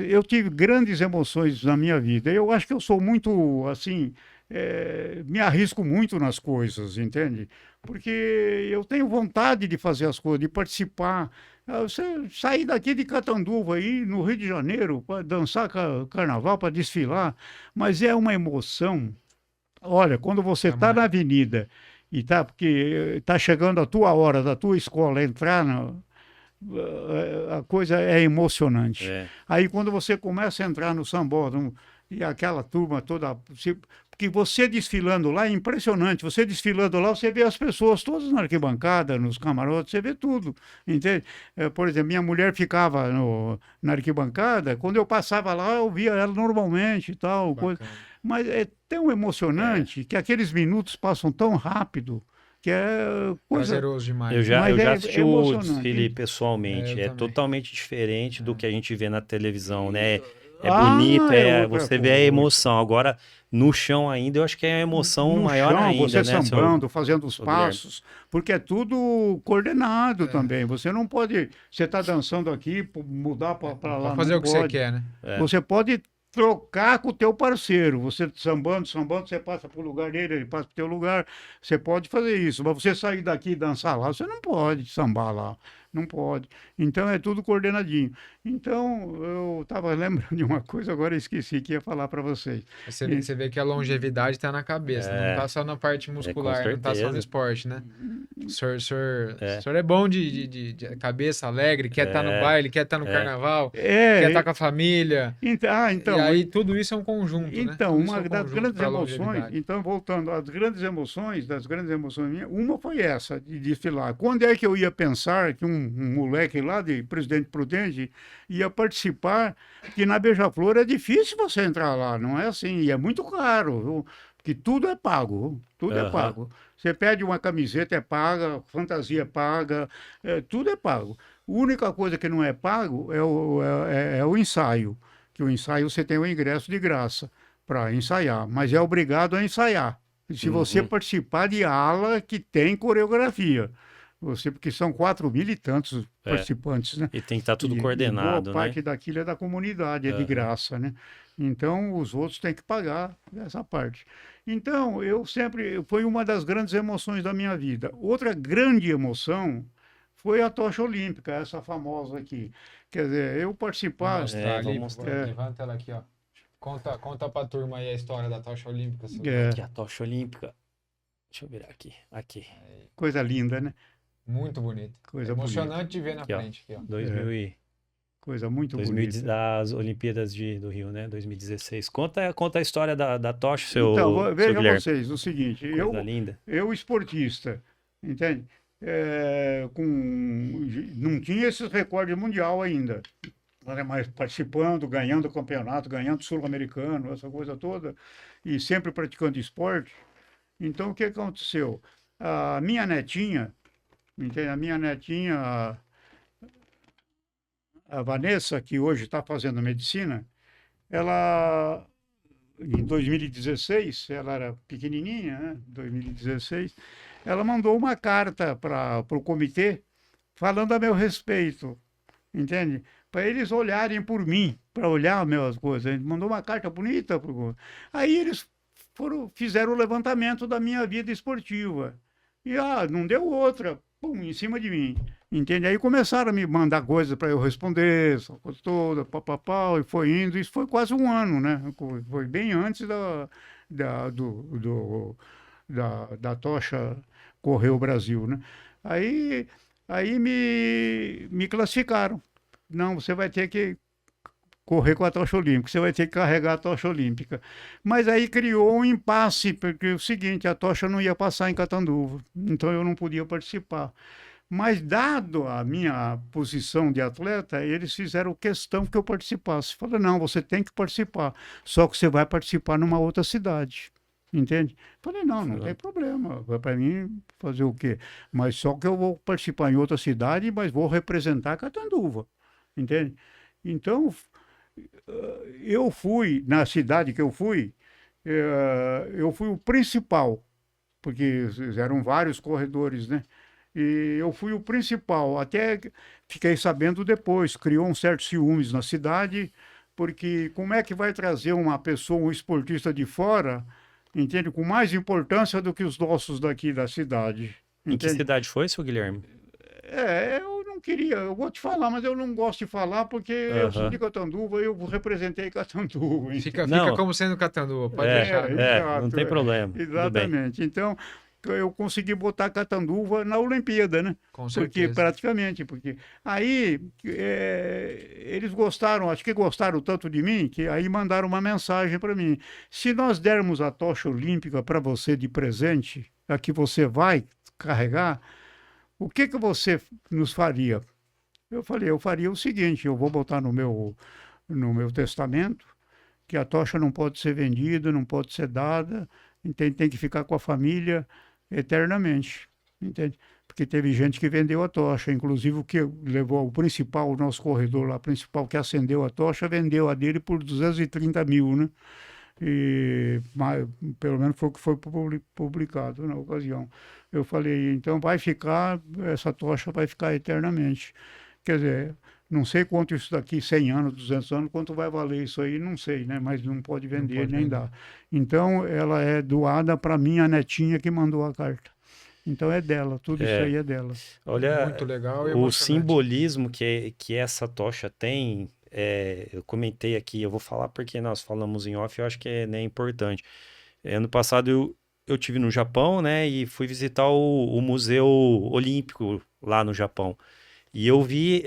eu tive grandes emoções na minha vida. Eu acho que eu sou muito assim, me arrisco muito nas coisas, entende? Porque eu tenho vontade de fazer as coisas, de participar. Você sair daqui de Catanduva aí no Rio de Janeiro para dançar carnaval, para desfilar, mas é uma emoção. Olha, quando você está na avenida e porque está chegando a tua hora da tua escola entrar a coisa é emocionante. É. Aí quando você começa a entrar no sambódromo e aquela turma toda, porque você desfilando lá é impressionante. Você desfilando lá, você vê as pessoas todas na arquibancada, nos camarotes, você vê tudo, entende? Por exemplo, minha mulher ficava na arquibancada, quando eu passava lá, eu via ela normalmente e tal, coisa. Mas é tão emocionante que aqueles minutos passam tão rápido. Que é coisa. Prazeroso demais. Eu já Mas é assisti o emocionante. desfile pessoalmente. eu É também. totalmente diferente do que a gente vê na televisão, né? É Ah, bonito, é outra você vê a coisa. emoção. Agora, no chão ainda, eu acho que é a emoção No maior chão, ainda, você né, sambando, fazendo os seu Guilherme? passos, porque é tudo coordenado também. Você não pode, você está dançando aqui, mudar para lá. Pra fazer não o que você pode. quer, né? Você pode trocar com o teu parceiro. Você sambando, você passa para o lugar dele, ele passa para o teu lugar. Você pode fazer isso, mas você sair daqui e dançar lá, você não pode sambar lá. Não pode. Então é tudo coordenadinho. Então eu estava lembrando de uma coisa, agora eu esqueci que ia falar para vocês. Você vê que a longevidade tá na cabeça, não tá só na parte muscular, não tá só no certeza. esporte, né? O senhor É. é bom de cabeça alegre, quer estar no baile, quer estar no carnaval, quer estar com a família. Então, E aí tudo isso é um conjunto, né? Então, Tudo isso é uma um das conjunto grandes pra emoções, longevidade. então voltando às grandes emoções, minhas, uma foi essa, de desfilar. Quando é que eu ia pensar que um moleque lá de Presidente Prudente ia participar, que na Beija-Flor é difícil você entrar lá, não é assim, e é muito caro, viu? Porque tudo é pago, tudo é pago. Você pede uma camiseta, é paga, fantasia é paga, tudo é pago. A única coisa que não é pago é o ensaio, que o ensaio você tem o ingresso de graça para ensaiar, mas é obrigado a ensaiar. Se você participar de ala que tem coreografia. Porque são 4.000 e tantos participantes, né? E tem que estar tudo E coordenado, boa né? parte daquilo é da comunidade, é de graça, né? Então, os outros têm que pagar essa parte. Então, foi uma das grandes emoções da minha vida. Outra grande emoção foi a tocha olímpica, essa famosa aqui. Quer dizer, eu participar... vou mostrar. Levanta ela aqui, ó. Conta pra turma aí a história da tocha olímpica. Aqui, a tocha olímpica. Deixa eu virar aqui. Aqui. Coisa linda, né? Muito bonito. Coisa emocionante de ver na Aqui, ó. frente. Aqui, ó. 2000 Coisa muito 2000 bonita. das Olimpíadas do Rio, né? 2016. Conta a história da tocha, seu Então, vejam Guilherme. vocês, o seguinte, Coisa linda. eu esportista, entende? Não tinha esses recordes mundial ainda, mas participando, ganhando campeonato, ganhando sul-americano, essa coisa toda, e sempre praticando esporte. Então, o que aconteceu? A minha netinha, entende? A minha netinha, a Vanessa, que hoje está fazendo medicina, ela, em 2016, ela era pequenininha, né? 2016, ela mandou uma carta para o comitê falando a meu respeito, entende? Para eles olharem por mim, para olhar as minhas coisas. Ele mandou uma carta bonita. Aí eles fizeram o levantamento da minha vida esportiva. E não deu outra, pum, em cima de mim. Entende? Aí começaram a me mandar coisas para eu responder, essa coisa toda, papapá, e foi indo. Isso foi quase um ano, né? Foi bem antes da tocha correr o Brasil, né? Aí, aí me classificaram. Não, você vai ter que correr com a tocha olímpica, você vai ter que carregar a tocha olímpica. Mas aí criou um impasse, porque é o seguinte, a tocha não ia passar em Catanduva, então eu não podia participar. Mas, dado a minha posição de atleta, eles fizeram questão que eu participasse. Falaram, não, você tem que participar, só que você vai participar numa outra cidade. Entende? Falei, não tem problema. Para mim, fazer o quê? Mas só que eu vou participar em outra cidade, mas vou representar Catanduva. Entende? Então, eu fui, na cidade que eu fui o principal, porque eram vários corredores, né? E eu fui o principal, até fiquei sabendo depois, criou um certo ciúmes na cidade, porque como é que vai trazer uma pessoa, um esportista de fora, entende, com mais importância do que os nossos daqui da cidade, Em que entende? cidade foi, seu Guilherme? Eu não queria, eu vou te falar, mas eu não gosto de falar porque eu sou Aham. de Catanduva, eu representei Catanduva. Entende? Fica Não. como sendo Catanduva, pode É, deixar. exato, não tem problema. Tudo bem. Exatamente. Então, eu consegui botar Catanduva na Olimpíada, né? Com Porque certeza. praticamente, porque aí eles gostaram, acho que gostaram tanto de mim, que aí mandaram uma mensagem para mim. Se nós dermos a tocha olímpica para você de presente, a que você vai carregar, o que você nos faria? Eu falei, eu faria o seguinte, eu vou botar no meu testamento que a tocha não pode ser vendida, não pode ser dada, tem que ficar com a família eternamente, entende? Porque teve gente que vendeu a tocha, inclusive o que levou o principal, o nosso corredor lá, principal que acendeu a tocha, vendeu a dele por 230 mil, né? Pelo menos foi o que foi publicado na ocasião. Eu falei, então essa tocha vai ficar eternamente. Quer dizer, não sei quanto isso daqui, 100 anos, 200 anos, quanto vai valer isso aí, não sei, né? Mas não pode vender, pode nem vender. dar. Então, ela é doada para minha netinha que mandou a carta. Então, é dela, tudo isso aí é dela. Olha, Muito legal e o emocionante. simbolismo que essa tocha tem, eu comentei aqui, eu vou falar porque nós falamos em off, eu acho que é importante. Ano passado eu tive no Japão, né, e fui visitar o Museu Olímpico lá no Japão. E eu vi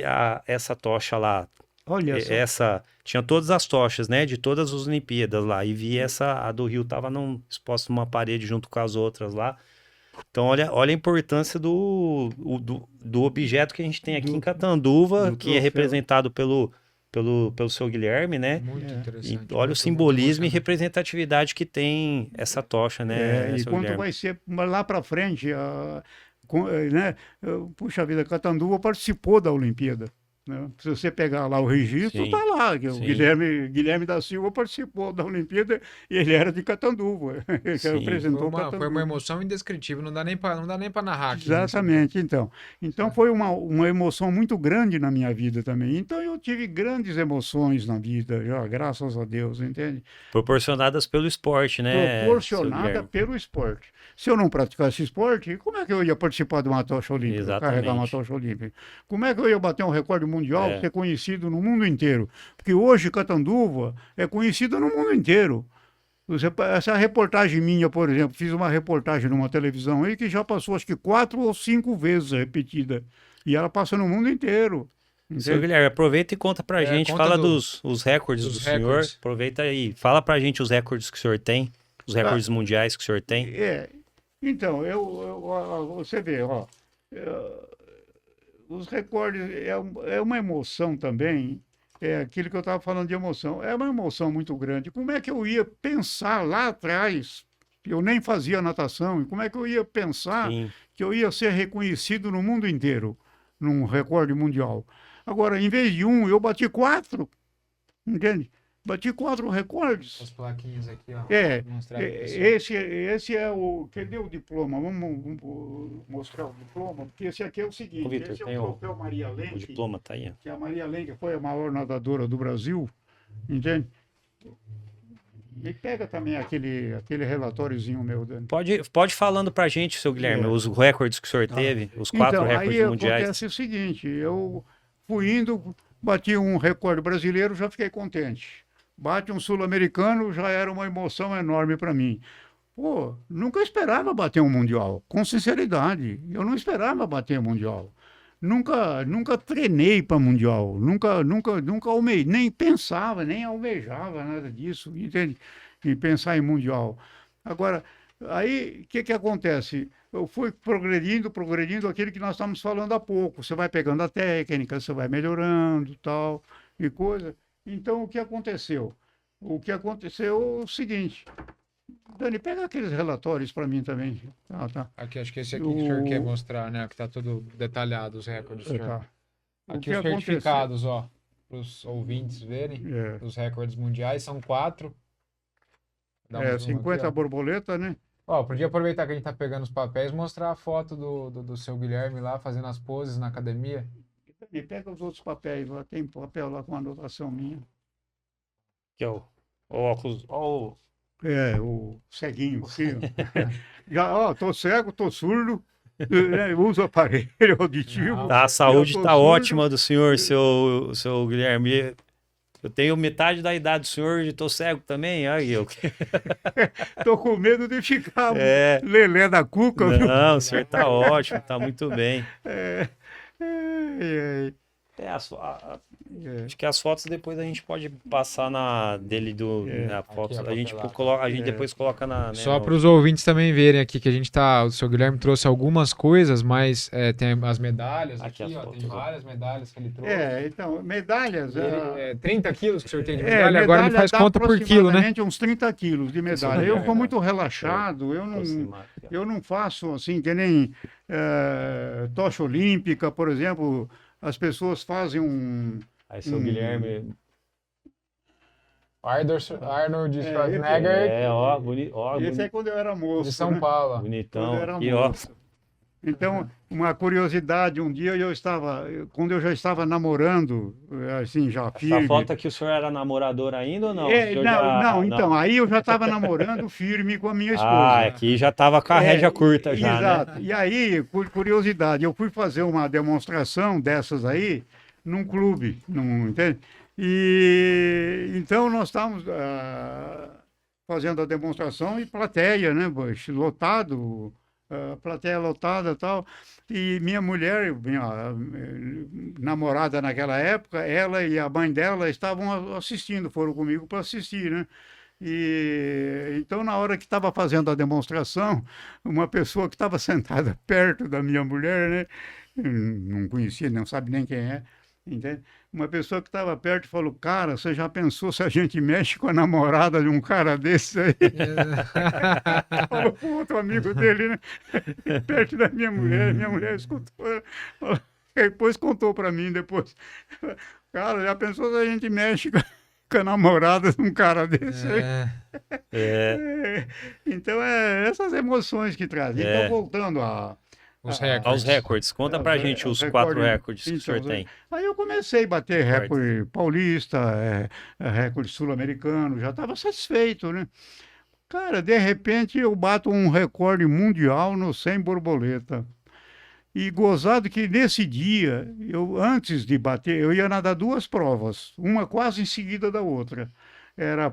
essa tocha lá, Olha só. tinha todas as tochas, né, de todas as Olimpíadas lá, e vi a do Rio, tava exposta numa parede junto com as outras lá. Então, olha a importância do objeto que a gente tem aqui em Catanduva, do que é troféu. representado pelo seu Guilherme, né? Muito É. E interessante. olha o muito simbolismo e emocionante. representatividade que tem essa tocha, né, E seu quanto Guilherme? vai ser lá para frente, né? Puxa vida, Catanduva participou da Olimpíada. Né? Se você pegar lá o registro, Sim, está lá, que o sim. Guilherme da Silva participou da Olimpíada e ele era de Catanduva. Ele Sim. representou Foi Catanduva. uma emoção indescritível, não dá nem para narrar aqui. né? Exatamente, então foi uma emoção muito grande na minha vida também. Então eu tive grandes emoções na vida, já, graças a Deus, entende? Proporcionadas pelo esporte, né, seu Proporcionada Guilherme? pelo esporte. Se eu não praticasse esporte, como é que eu ia participar de uma tocha olímpica, Exatamente. carregar uma tocha olímpica? Como é que eu ia bater um recorde mundial, É. ser conhecido no mundo inteiro? Porque hoje Catanduva é conhecida no mundo inteiro. Essa reportagem minha, por exemplo, fiz uma reportagem numa televisão aí que já passou acho que 4 ou 5 vezes repetida. E ela passa no mundo inteiro. Seu Entende? Guilherme, aproveita e conta pra gente, conta fala do- dos recordes dos do senhor, recordes. aproveita aí, fala pra gente os recordes que o senhor tem, os recordes mundiais que o senhor tem. Então, você vê, ó, eh, os recordes é uma emoção também, é aquilo que eu estava falando de emoção, é uma emoção muito grande. Como é que eu ia pensar lá atrás? Eu nem fazia natação, e como é que eu ia pensar Sim. que eu ia ser reconhecido no mundo inteiro, num recorde mundial? Agora, em vez de um, eu bati 4, entende? Bati 4 recordes. As plaquinhas aqui, ó. É, Vou mostrar pro pessoal. esse é o. Cadê o diploma? Vamos mostrar o diploma, porque esse aqui é o seguinte: Ô, Vitor, esse é tem o troféu Maria o Lenk, diploma tá aí, ó. que a Maria Lenk foi a maior nadadora do Brasil, entende? E pega também aquele relatóriozinho meu, Dani. Pode falando pra gente, seu Guilherme, É. os recordes que o senhor teve, os 4 Então, recordes aí mundiais. acontece o seguinte: eu fui indo, bati um recorde brasileiro, já fiquei contente. Bate um sul-americano, já era uma emoção enorme para mim. Pô, nunca esperava bater um mundial, com sinceridade. Eu não esperava bater um mundial. Nunca treinei para mundial, nunca nem pensava, nem almejava nada disso, entende? Em pensar em mundial. Agora, aí o que acontece? Eu fui progredindo aquilo que nós estamos falando há pouco. Você vai pegando a técnica, você vai melhorando, tal e coisa. Então, o que aconteceu? O que aconteceu é o seguinte. Dani, pega aqueles relatórios para mim também. Tá. Aqui, acho que esse aqui que o senhor quer mostrar, né? Que tá tudo detalhado, os recordes, senhor. Tá. O Aqui que os certificados, ó, para os ouvintes verem. É, Os recordes mundiais são 4. Dá um zoom 50 aqui, ó. borboleta, né? Ó, podia aproveitar que a gente tá pegando os papéis e mostrar a foto do seu Guilherme lá, fazendo as poses na academia. E pega os outros papéis lá. Tem papel lá com anotação minha. Que é o óculos. Ó, O ceguinho aqui. Ó. Já, ó, tô cego, tô surdo. Uso aparelho auditivo. a saúde Eu tô tá surdo. ótima do senhor, seu Guilherme. Eu tenho metade da idade do senhor e tô cego também. Aí eu. Tô com medo de ficar É. lelé da cuca, viu? Não, o senhor tá ótimo, tá muito bem. É. Ai, É, ai. acho que as fotos depois a gente pode passar na foto. Aqui, A gente papelada. coloca, a gente depois coloca na. Né, Só para os ouvintes também verem aqui que a gente tá. O seu Guilherme trouxe algumas coisas, mas tem as medalhas Aqui aqui, as ó. fotos, Tem ó. várias medalhas que ele trouxe. Então, medalhas. Ele, 30 quilos que o senhor tem de medalha, agora ele medalha faz dá conta por quilo, né? aproximadamente uns 30 quilos de medalha. Eu medalha, sou né? muito relaxado, aproximar aqui, ó. eu não faço assim, que nem tocha olímpica, por exemplo, as pessoas fazem um. Aí, seu Guilherme. Arnold Schwarzenegger Ó, Esse é quando eu era moço. de São né? Paulo. Quando bonitão. eu era Aqui, ó. moço. Então, uma curiosidade, um dia quando eu já estava namorando, assim, já Essa firme. foto aqui, o senhor era namorador ainda ou não? O É, senhor não, então, aí eu já estava namorando firme com a minha esposa. Ah, aqui já tava com a rédea curta já, Exato. né? E aí, por curiosidade, eu fui fazer uma demonstração dessas aí num clube, entende? E então nós estávamos fazendo a demonstração e plateia, né, lotado, plateia lotada e tal. E minha mulher, minha namorada naquela época, ela e a mãe dela estavam assistindo, foram comigo para assistir, né? E então, na hora que estava fazendo a demonstração, uma pessoa que estava sentada perto da minha mulher, né? Não conhecia, não sabe nem quem é, entende? Uma pessoa que estava perto falou: Cara, você já pensou se a gente mexe com a namorada de um cara desse aí? Falou pro outro amigo dele, né? Perto da minha mulher escutou. Depois contou para mim, depois. Cara, já pensou se a gente mexe com a namorada de um cara desse aí? Então, essas emoções que trazem. Então, voltando Os Aos recordes. recordes. Conta pra gente os 4 recordes que o senhor tem. Aí eu comecei a bater recorde paulista, recorde sul-americano, já estava satisfeito, né? Cara, de repente eu bato um recorde mundial no 100 borboleta. E gozado que nesse dia, antes de bater, eu ia nadar 2 provas, uma quase em seguida da outra.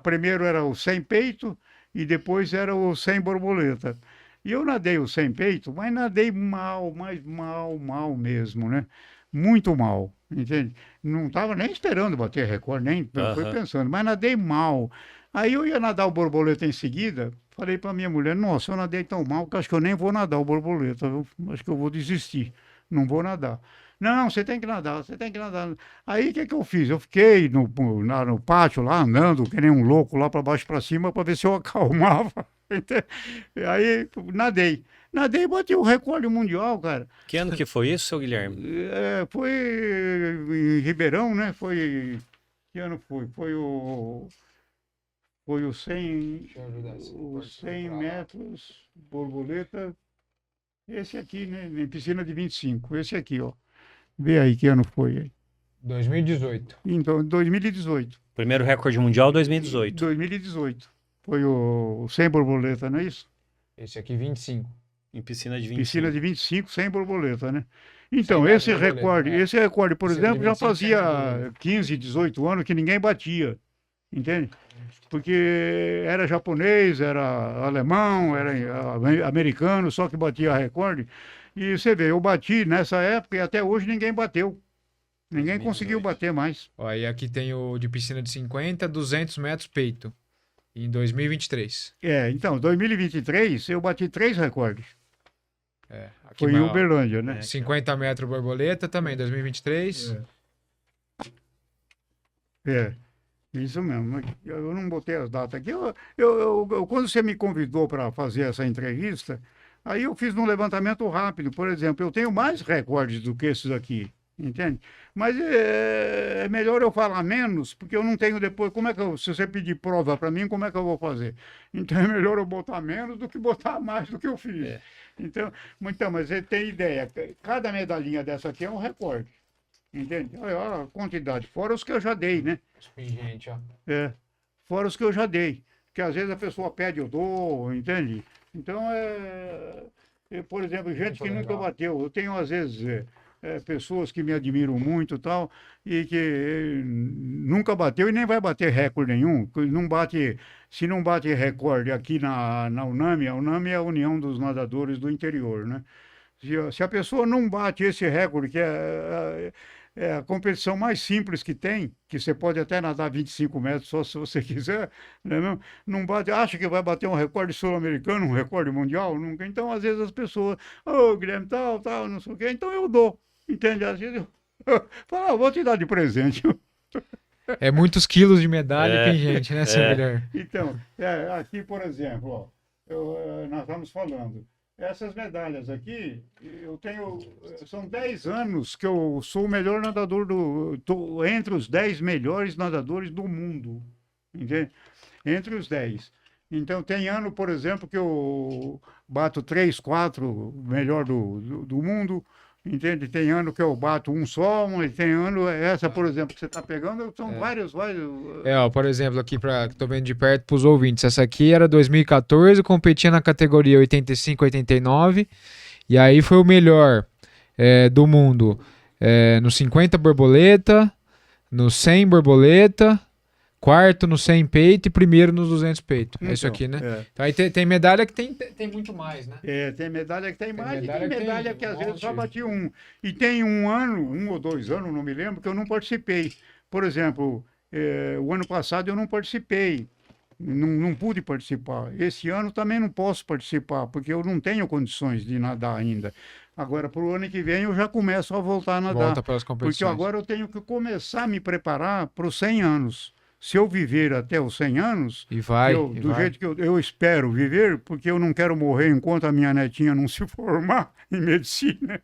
Primeiro era o 100 peito e depois era o 100 borboleta. E eu nadei o 100 peito, mas nadei mal, mas mal mesmo, né? Muito mal, entende? Não estava nem esperando bater recorde, nem fui pensando, mas nadei mal. Aí eu ia nadar o borboleta em seguida, falei para minha mulher, nossa, eu nadei tão mal que acho que eu nem vou nadar o borboleta, acho que eu vou desistir, não vou nadar. Não, você tem que nadar, você tem que nadar. Aí o que que eu fiz? Eu fiquei no pátio lá, andando, que nem um louco, lá para baixo e para cima, para ver se eu acalmava. Aí nadei. Nadei e bati o recorde mundial, cara. Que ano que foi isso, seu Guilherme? Foi em Ribeirão, né? Que ano foi? Foi o 100, Deixa eu ajudar esse os 100 pra lá. metros, borboleta. Esse aqui, né? Em piscina de 25. Esse aqui, ó. Vê aí que ano foi aí. 2018. Então, 2018. Primeiro recorde mundial, 2018. 2018. Foi o 100 borboleta, não é isso? Esse aqui, 25. Em piscina de 25. Piscina de 25, 100 borboleta, né? Então, 100 esse metros de borboleta, né? esse recorde, por Piscina de exemplo, já 25, 100 metros de fazia borboleta. 15, 18 anos que ninguém batia, entende? Porque era japonês, era alemão, era americano, só que batia recorde. E você vê, eu bati nessa época e até hoje ninguém bateu. Ninguém 2018. conseguiu bater mais. Ó, e aqui tem o de piscina de 50, 200 metros peito. Em 2023. Então, 2023 eu bati 3 recordes. Aqui Foi em maior. Uberlândia, né? 50 metros borboleta também, 2023. Isso mesmo. Eu não botei as datas aqui. Quando você me convidou para fazer essa entrevista, aí eu fiz um levantamento rápido. Por exemplo, eu tenho mais recordes do que esses aqui, entende? Mas é melhor eu falar menos, porque eu não tenho depois. Se você pedir prova para mim, como é que eu vou fazer? Então é melhor eu botar menos do que botar mais do que eu fiz. Então, mas você tem ideia, cada medalhinha dessa aqui é um recorde. Entende? Olha a quantidade, fora os que eu já dei, né? Gente, ó. Fora os que eu já dei. Porque às vezes a pessoa pede, eu dou, entende? Então, por exemplo, gente que nunca bateu. Eu tenho, às vezes, pessoas que me admiram muito e tal, e que nunca bateu e nem vai bater recorde nenhum. Não bate, se não bate recorde aqui na UNAME, a UNAME é a União dos Nadadores do Interior, né? Se a pessoa não bate esse recorde, que é a competição mais simples que tem, que você pode até nadar 25 metros só se você quiser, né? Não bate, acha que vai bater um recorde sul-americano, um recorde mundial, nunca. Então, às vezes as pessoas, Guilherme, tal, não sei o quê, então eu dou, entende? Às vezes eu falo, vou te dar de presente. É muitos quilos de medalha tem gente, né, seu Guilherme? Então, aqui, por exemplo, ó, nós estamos falando. Essas medalhas aqui, são 10 anos que eu sou o melhor nadador tô entre os 10 melhores nadadores do mundo, entende? Entre os 10. Então, tem ano, por exemplo, que eu bato 3, 4 melhor do mundo, entende? Tem ano que eu bato um só, mas tem ano, essa, por exemplo, que você está pegando, são vários. Ó, por exemplo, aqui que tô vendo de perto para os ouvintes, essa aqui era 2014, competia na categoria 85-89, e aí foi o melhor do mundo no 50 borboleta, no 100 borboleta, quarto no 100 peito e primeiro nos 200 peito. É isso aqui, né? Então aí tem medalha que tem muito mais, né? Tem medalha que tem mais, medalha e tem medalha que às vezes só bati um. E tem um ou 2 anos, não me lembro, que eu não participei. Por exemplo, o ano passado eu não participei. Não pude participar. Esse ano também não posso participar, porque eu não tenho condições de nadar ainda. Agora, para o ano que vem, eu já começo a voltar a nadar. Volta pelas competições. Porque agora eu tenho que começar a me preparar para os 100 anos. Se eu viver até os 100 anos, do jeito que eu espero viver, porque eu não quero morrer enquanto a minha netinha não se formar em medicina.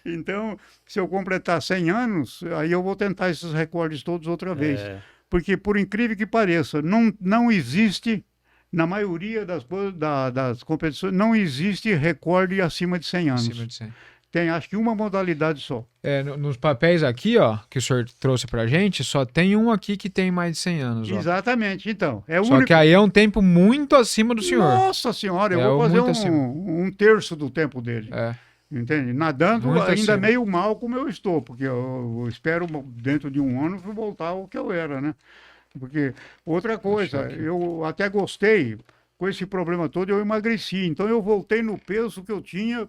Então, se eu completar 100 anos, aí eu vou tentar esses recordes todos outra vez. Porque, por incrível que pareça, não existe, na maioria das competições, não existe recorde acima de 100 anos. Acima de 100. Tem, acho que uma modalidade só. Nos papéis aqui, ó, que o senhor trouxe pra gente, só tem um aqui que tem mais de 100 anos. Ó. Exatamente, então. Só que aí é um tempo muito acima do senhor. Nossa senhora, eu vou fazer um terço do tempo dele. Entende? Nadando muito ainda acima. Meio mal como eu estou, porque eu espero dentro de um ano voltar ao que eu era, né? Porque outra coisa, eu até gostei, com esse problema todo eu emagreci, então eu voltei no peso que eu tinha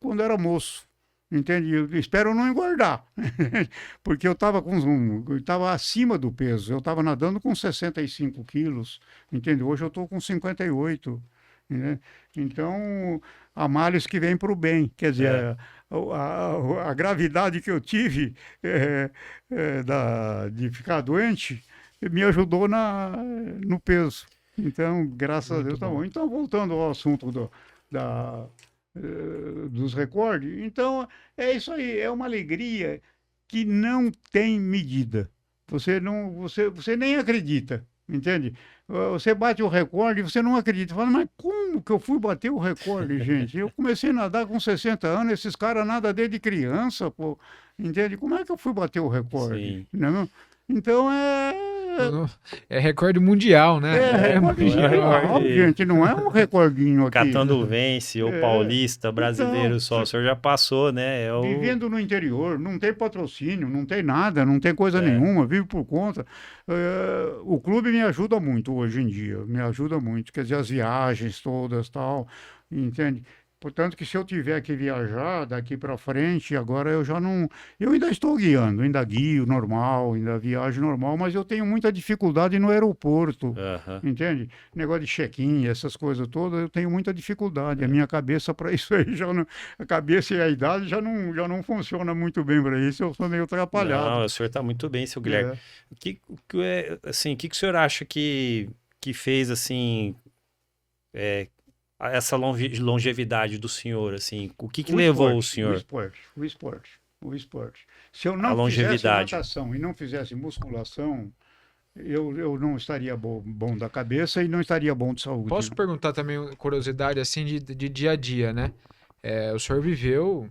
quando era moço, entende? Eu espero não engordar, porque eu estava acima do peso, eu estava nadando com 65 quilos, entende? Hoje eu estou com 58, né? Então, há males que vêm para o bem, quer dizer, a gravidade que eu tive de ficar doente me ajudou no peso. Então, graças a Deus, tá bom. Então, voltando ao assunto dos recordes, então, é isso aí, é uma alegria que não tem medida. Você nem acredita, entende? Você bate o recorde e você não acredita. Fala, mas como que eu fui bater o recorde, gente? Eu comecei a nadar com 60 anos, esses caras nadam desde criança, pô, entende? Como é que eu fui bater o recorde? Sim. Não? Então, é recorde mundial, né? Recorde mundial, gente, não é um recordinho aqui. Catando Vence, ou Paulista, brasileiro só. O senhor já passou, né? Vivendo no interior, não tem patrocínio, não tem nada, não tem coisa nenhuma, vive por conta. O clube me ajuda muito hoje em dia, me ajuda muito. Quer dizer, as viagens todas tal, entende? Portanto, que se eu tiver que viajar daqui para frente, agora eu já não. Eu ainda estou guiando, ainda guio normal, ainda viajo normal, mas eu tenho muita dificuldade no aeroporto, entende? Negócio de check-in, essas coisas todas, eu tenho muita dificuldade. A minha cabeça para isso aí já não. A cabeça e a idade já não funciona muito bem para isso, eu sou meio atrapalhado. Não, o senhor está muito bem, seu Guilherme. O que o senhor acha que fez assim. Essa longevidade do senhor, assim, o que levou o senhor? O esporte. Se eu não fizesse natação e não fizesse musculação, eu não estaria bom da cabeça e não estaria bom de saúde. Posso perguntar também, curiosidade, assim, de dia a dia, né? O senhor viveu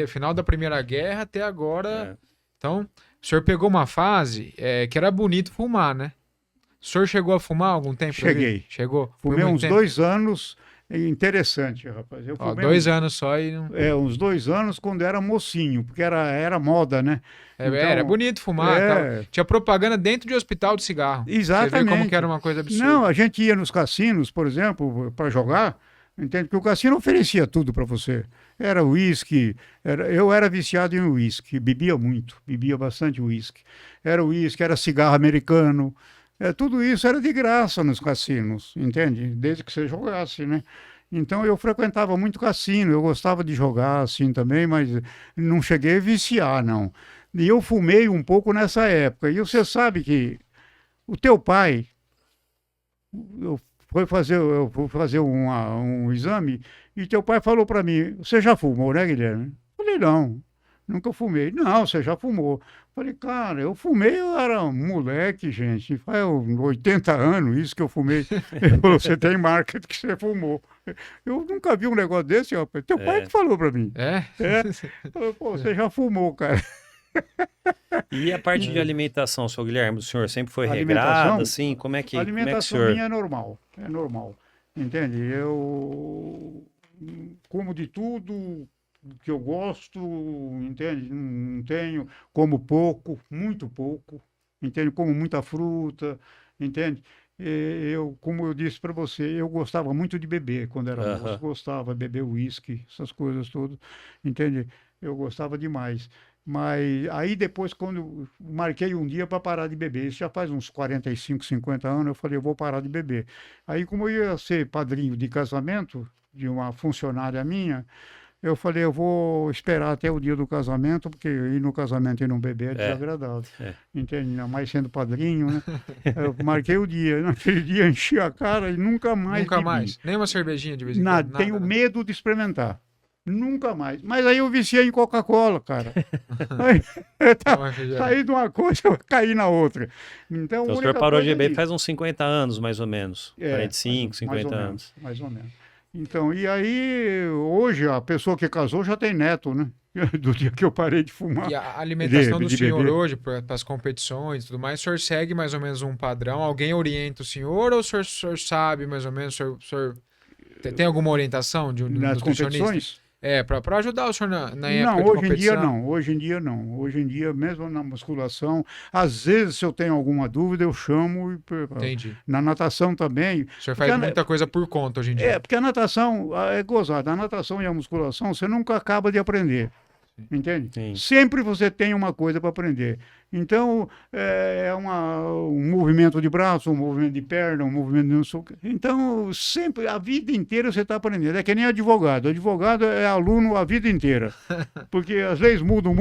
final da Primeira Guerra até agora. Então, o senhor pegou uma fase que era bonito fumar, né? O senhor chegou a fumar algum tempo? Cheguei. Chegou? Fumei uns 2 anos. Interessante, rapaz. Eu fumei 2 anos só e não... uns 2 anos quando era mocinho, porque era moda, né? Então, era bonito fumar. Tal. Tinha propaganda dentro de hospital de cigarro. Exatamente. Você vê como que era uma coisa absurda. Não, a gente ia nos cassinos, por exemplo, para jogar, entende? Porque o cassino oferecia tudo para você. Era uísque, eu era viciado em uísque, bebia bastante uísque. Era uísque, era cigarro americano. Tudo isso era de graça nos cassinos, entende? Desde que você jogasse, né? Então eu frequentava muito cassino, eu gostava de jogar assim também, mas não cheguei a viciar, não. E eu fumei um pouco nessa época. E você sabe que o teu pai, eu fui fazer um exame, e teu pai falou para mim, você já fumou, né, Guilherme? Eu falei, não. Nunca fumei. Não, você já fumou. Falei, cara, eu fumei, eu era um moleque, gente. Faz 80 anos isso que eu fumei. Ele falou, você tem marca de que você fumou. Eu nunca vi um negócio desse, rapaz. Teu pai que falou pra mim. Falei, pô, você já fumou, cara. E a parte de alimentação, seu Guilherme, o senhor sempre foi regrado, assim? Como é que A alimentação senhor... minha é normal. Entende? Eu como de tudo que eu gosto, entende? Não tenho, como pouco, muito pouco, entende? Como muita fruta, entende? Como eu disse para você, eu gostava muito de beber quando era moço, gostava de beber uísque, essas coisas todas, entende? Eu gostava demais. Mas aí depois, quando eu marquei um dia para parar de beber, isso já faz uns 45, 50 anos, eu falei, eu vou parar de beber. Aí, como eu ia ser padrinho de casamento de uma funcionária minha, eu falei, eu vou esperar até o dia do casamento, porque ir no casamento e não beber é desagradável. Entende? Ainda mais sendo padrinho, né? Eu marquei o dia. Naquele dia enchi a cara e nunca mais Nunca bebi. mais? Nem uma cervejinha de vez em quando? Nada. Tenho medo de experimentar. Nunca mais. Mas aí eu viciei em Coca-Cola, cara. Saí de uma coisa, eu caí na outra. Então o senhor parou de beber faz uns 50 anos, mais ou menos. 45, 50 anos. Mais ou menos. Então, e aí, hoje, a pessoa que casou já tem neto, né? Do dia que eu parei de fumar. E a alimentação do senhor hoje, para as competições e tudo mais, o senhor segue mais ou menos um padrão? Alguém orienta o senhor ou o senhor sabe mais ou menos? O senhor tem alguma orientação de um nas nutricionista? Competições? Pra ajudar o senhor na época Não, de hoje em dia competição. não, hoje em dia não. Hoje em dia, mesmo na musculação, às vezes se eu tenho alguma dúvida, eu chamo. Entendi. Na natação também. O senhor Porque faz muita coisa por conta hoje em dia. porque a natação é gozada. A natação e a musculação, você nunca acaba de aprender. Entende? Sim. Sempre você tem uma coisa para aprender. Então, um movimento de braço, um movimento de perna, um movimento de não sei o quê. Então, sempre, a vida inteira você está aprendendo. É que nem advogado. Advogado é aluno a vida inteira. Porque as leis mudam.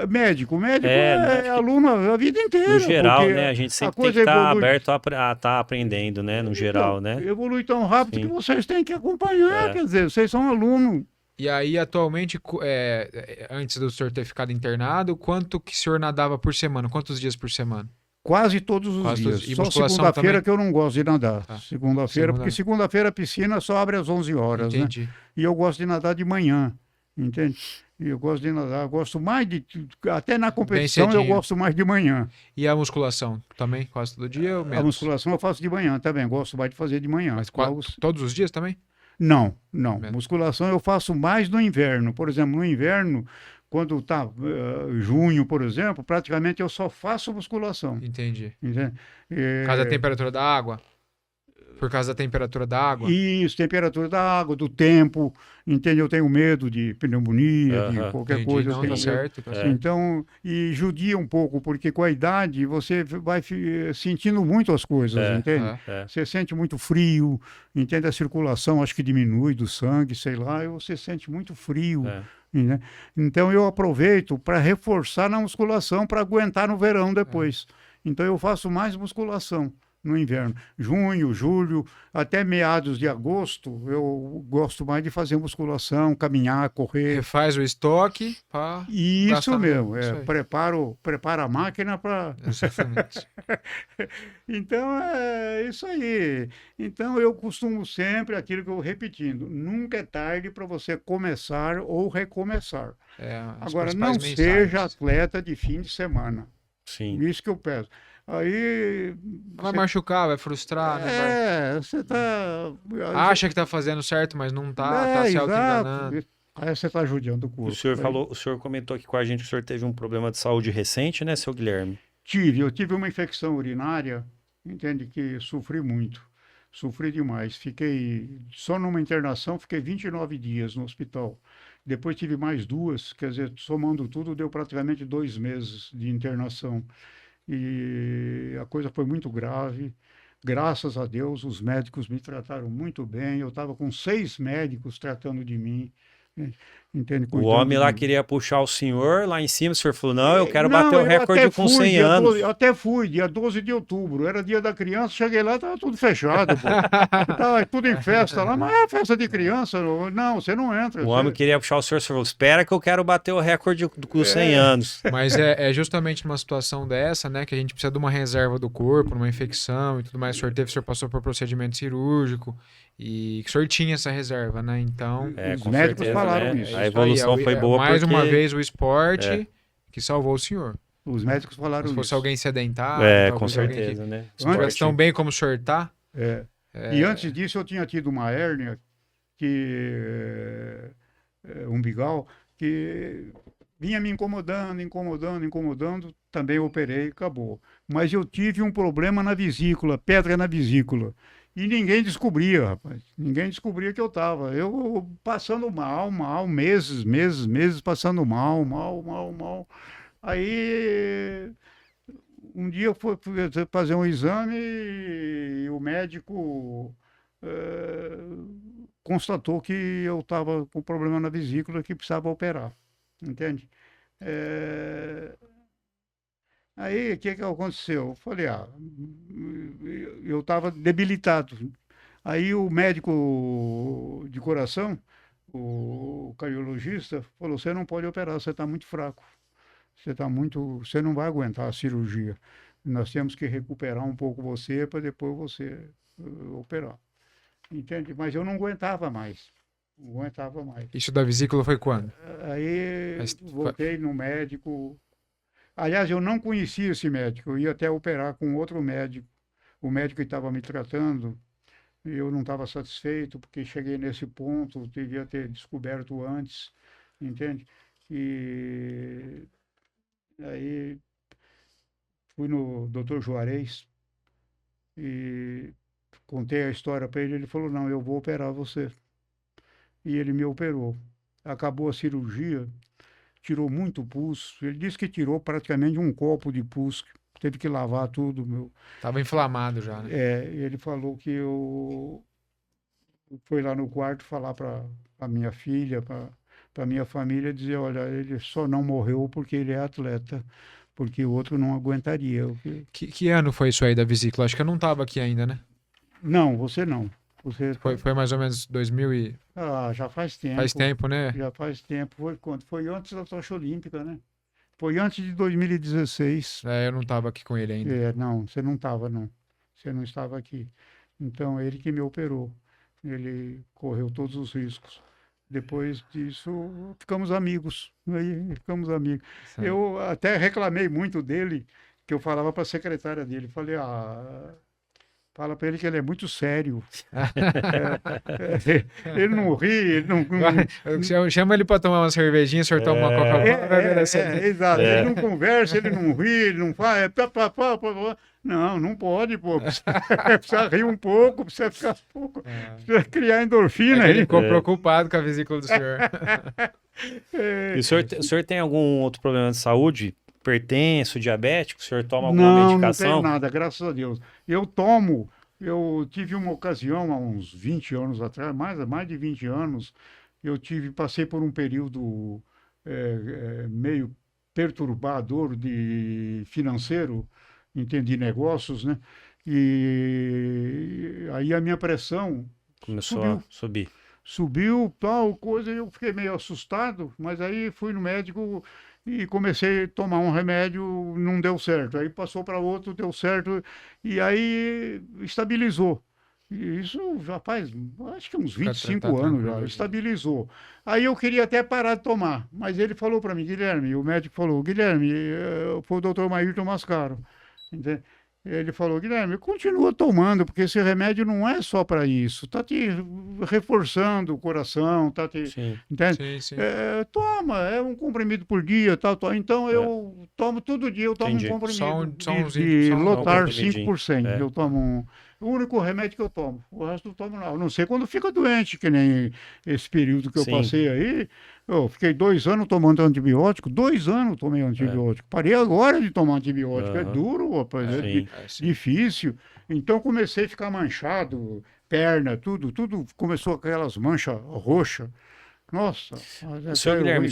Médico é aluno a vida inteira. No geral, porque né? A gente sempre tem coisa que estar evolui. aberto a estar aprendendo, né? No geral, né? Evolui tão rápido Sim. que vocês têm que acompanhar. Quer dizer, vocês são alunos. E aí, atualmente, antes do senhor ter ficado internado, quanto que o senhor nadava por semana? Quantos dias por semana? Quase todos os Quase dias. todos. E Só musculação segunda-feira também? que eu não gosto de nadar. Tá. Segunda-feira, porque segunda-feira a piscina só abre às 11 horas, né? Entendi. E eu gosto de nadar de manhã, entende? E eu gosto de nadar, gosto mais de... Até na competição eu cedinho. gosto mais de manhã. E a musculação? Também? Quase todo dia ou menos? A musculação eu faço de manhã também, gosto mais de fazer de manhã. Mas Logo- todos os dias também? Não. Menos. Musculação eu faço mais no inverno. Por exemplo, no inverno, quando está junho, por exemplo, praticamente eu só faço musculação. Entendi. Entende? Por causa da temperatura da água? Por causa da temperatura da água? Isso, temperatura da água, do tempo, entende? Eu tenho medo de pneumonia, de qualquer Entendi. coisa. Não, eu tenho tá medo. certo. Tá certo. Então, e judia um pouco, porque com a idade você vai sentindo muito as coisas, entende? Você sente muito frio, entende? A circulação acho que diminui do sangue, sei lá, e você sente muito frio. Né? Então eu aproveito para reforçar na musculação para aguentar no verão depois. Então eu faço mais musculação no inverno. Junho, julho, até meados de agosto, eu gosto mais de fazer musculação, caminhar, correr. Refaz o estoque. Isso gastar mesmo, isso aí. prepara a máquina para... Exatamente. Então, é isso aí. Então, eu costumo sempre, aquilo que eu vou repetindo, nunca é tarde para você começar ou recomeçar. As Agora, principais não seja mensagens. atleta de fim de semana. Sim. Isso que eu peço. Aí... Vai machucar, vai frustrar, né? você tá... Acha que tá fazendo certo, mas não tá se auto-enganando. exato. Aí você está judiando o corpo. O senhor comentou aqui com a gente que o senhor teve um problema de saúde recente, né, seu Guilherme? Eu tive uma infecção urinária, entende, que sofri muito. Sofri demais. Fiquei, só numa internação, fiquei 29 dias no hospital. Depois tive mais 2, quer dizer, somando tudo, deu praticamente 2 meses de internação. E a coisa foi muito grave. Graças a Deus, os médicos me trataram muito bem. Eu estava com 6 médicos tratando de mim. Entende? O homem lá queria puxar o senhor lá em cima, o senhor falou, não, eu quero Não, bater o recorde com 100 anos. Eu até fui, dia 12 de outubro, era dia da criança, cheguei lá, estava tudo fechado, pô. Tava tudo em festa lá, mas é festa de criança, não, você não entra. O homem queria puxar o senhor falou, espera que eu quero bater o recorde com 100 anos. Mas é justamente numa situação dessa, né, que a gente precisa de uma reserva do corpo, numa infecção e tudo mais. O senhor passou por procedimento cirúrgico e que o senhor tinha essa reserva, né? Então, os médicos falaram isso. A evolução foi boa mais porque... uma vez o esporte que salvou o senhor. Os médicos falaram Se fosse isso. alguém sedentário, com certeza, né? Se tivesse tão bem como o senhor tá. E antes disso eu tinha tido uma hérnia umbigal que vinha me incomodando, também operei, acabou. Mas eu tive um problema na vesícula, pedra na vesícula. E ninguém descobria, rapaz. Ninguém descobria que eu estava. Eu passando mal, meses passando mal. Aí, um dia eu fui fazer um exame e o médico constatou que eu estava com problema na vesícula que precisava operar. Entende? Aí, o que aconteceu? Eu falei, eu estava debilitado. Aí o médico de coração, o cardiologista, falou, você não pode operar, você está muito fraco. Você não vai aguentar a cirurgia. Nós temos que recuperar um pouco você para depois você operar. Entende? Mas eu não aguentava mais. Isso da vesícula foi quando? Aí voltei no médico. Aliás, eu não conhecia esse médico, eu ia até operar com outro médico. O médico que estava me tratando Eu não estava satisfeito, porque cheguei nesse ponto, devia ter descoberto antes, entende? E aí fui no Dr. Juarez e contei a história para ele. Ele falou: Não, eu vou operar você. E ele me operou. Acabou a cirurgia, tirou muito pus. Ele disse que tirou praticamente um copo de pus, teve que lavar tudo, meu. Tava inflamado já, né? Ele falou que eu foi lá no quarto falar para a minha filha, para minha família, dizer: Olha, ele só não morreu porque ele é atleta, porque o outro não aguentaria. Que ano foi isso aí da vesícula? Acho que eu não tava aqui ainda, né? Não, você não. Você Foi mais ou menos 2000 e... já faz tempo. Faz tempo, né? Já faz tempo. Foi quando? Foi antes da tocha olímpica, né? Foi antes de 2016. Eu não tava aqui com ele ainda. Não, você não estava, não. Você não estava aqui. Então, ele que me operou. Ele correu todos os riscos. Depois disso, ficamos amigos. Aí, ficamos amigos. Certo. Eu até reclamei muito dele, que eu falava para a secretária dele. Falei: fala para ele que ele é muito sério. Ele não ri, ele não. Chama ele para tomar uma cervejinha, o senhor toma uma Coca-Cola, vai ver essa. Exato. Ele não conversa, ele não ri, ele não faz. Não, não pode, pô. Precisa rir um pouco, precisa ficar pouco. Precisa criar endorfina Ele aí. ficou preocupado com a vesícula do senhor. E o senhor tem algum outro problema de saúde? Hipertenso, diabético? O senhor toma alguma medicação? Não tenho nada, graças a Deus. Eu tive uma ocasião há uns 20 anos atrás, mais de 20 anos, passei por um período meio perturbador financeiro, entendi negócios, né? E aí a minha pressão Começou a subir. Subiu, tal coisa, e eu fiquei meio assustado, mas aí fui no médico e comecei a tomar um remédio, não deu certo. Aí passou para outro, deu certo, e aí estabilizou. E isso já faz, acho que uns 25 anos já, estabilizou. Aí eu queria até parar de tomar, mas ele falou para mim: Guilherme, o médico falou: Guilherme, foi o doutor Maírton Mascaro, entende? Ele falou: Guilherme, continua tomando, porque esse remédio não é só para isso. Está te reforçando o coração, tá te. Sim. Entende? Sim. Toma, é um comprimido por dia, tal. Então eu tomo todo dia, eu tomo Entendi. um comprimido Só um de lotar comprimidinho. 5%. Eu tomo o único remédio que eu tomo. O resto eu tomo não. Eu não sei quando fica doente, que nem esse período que eu Sim. passei aí. Eu fiquei 2 anos tomando antibiótico, 2 anos tomei antibiótico. Parei agora de tomar antibiótico. É duro, rapaz, Sim. difícil. Então comecei a ficar manchado, perna, tudo começou aquelas manchas roxas. Nossa. Senhor Guilherme,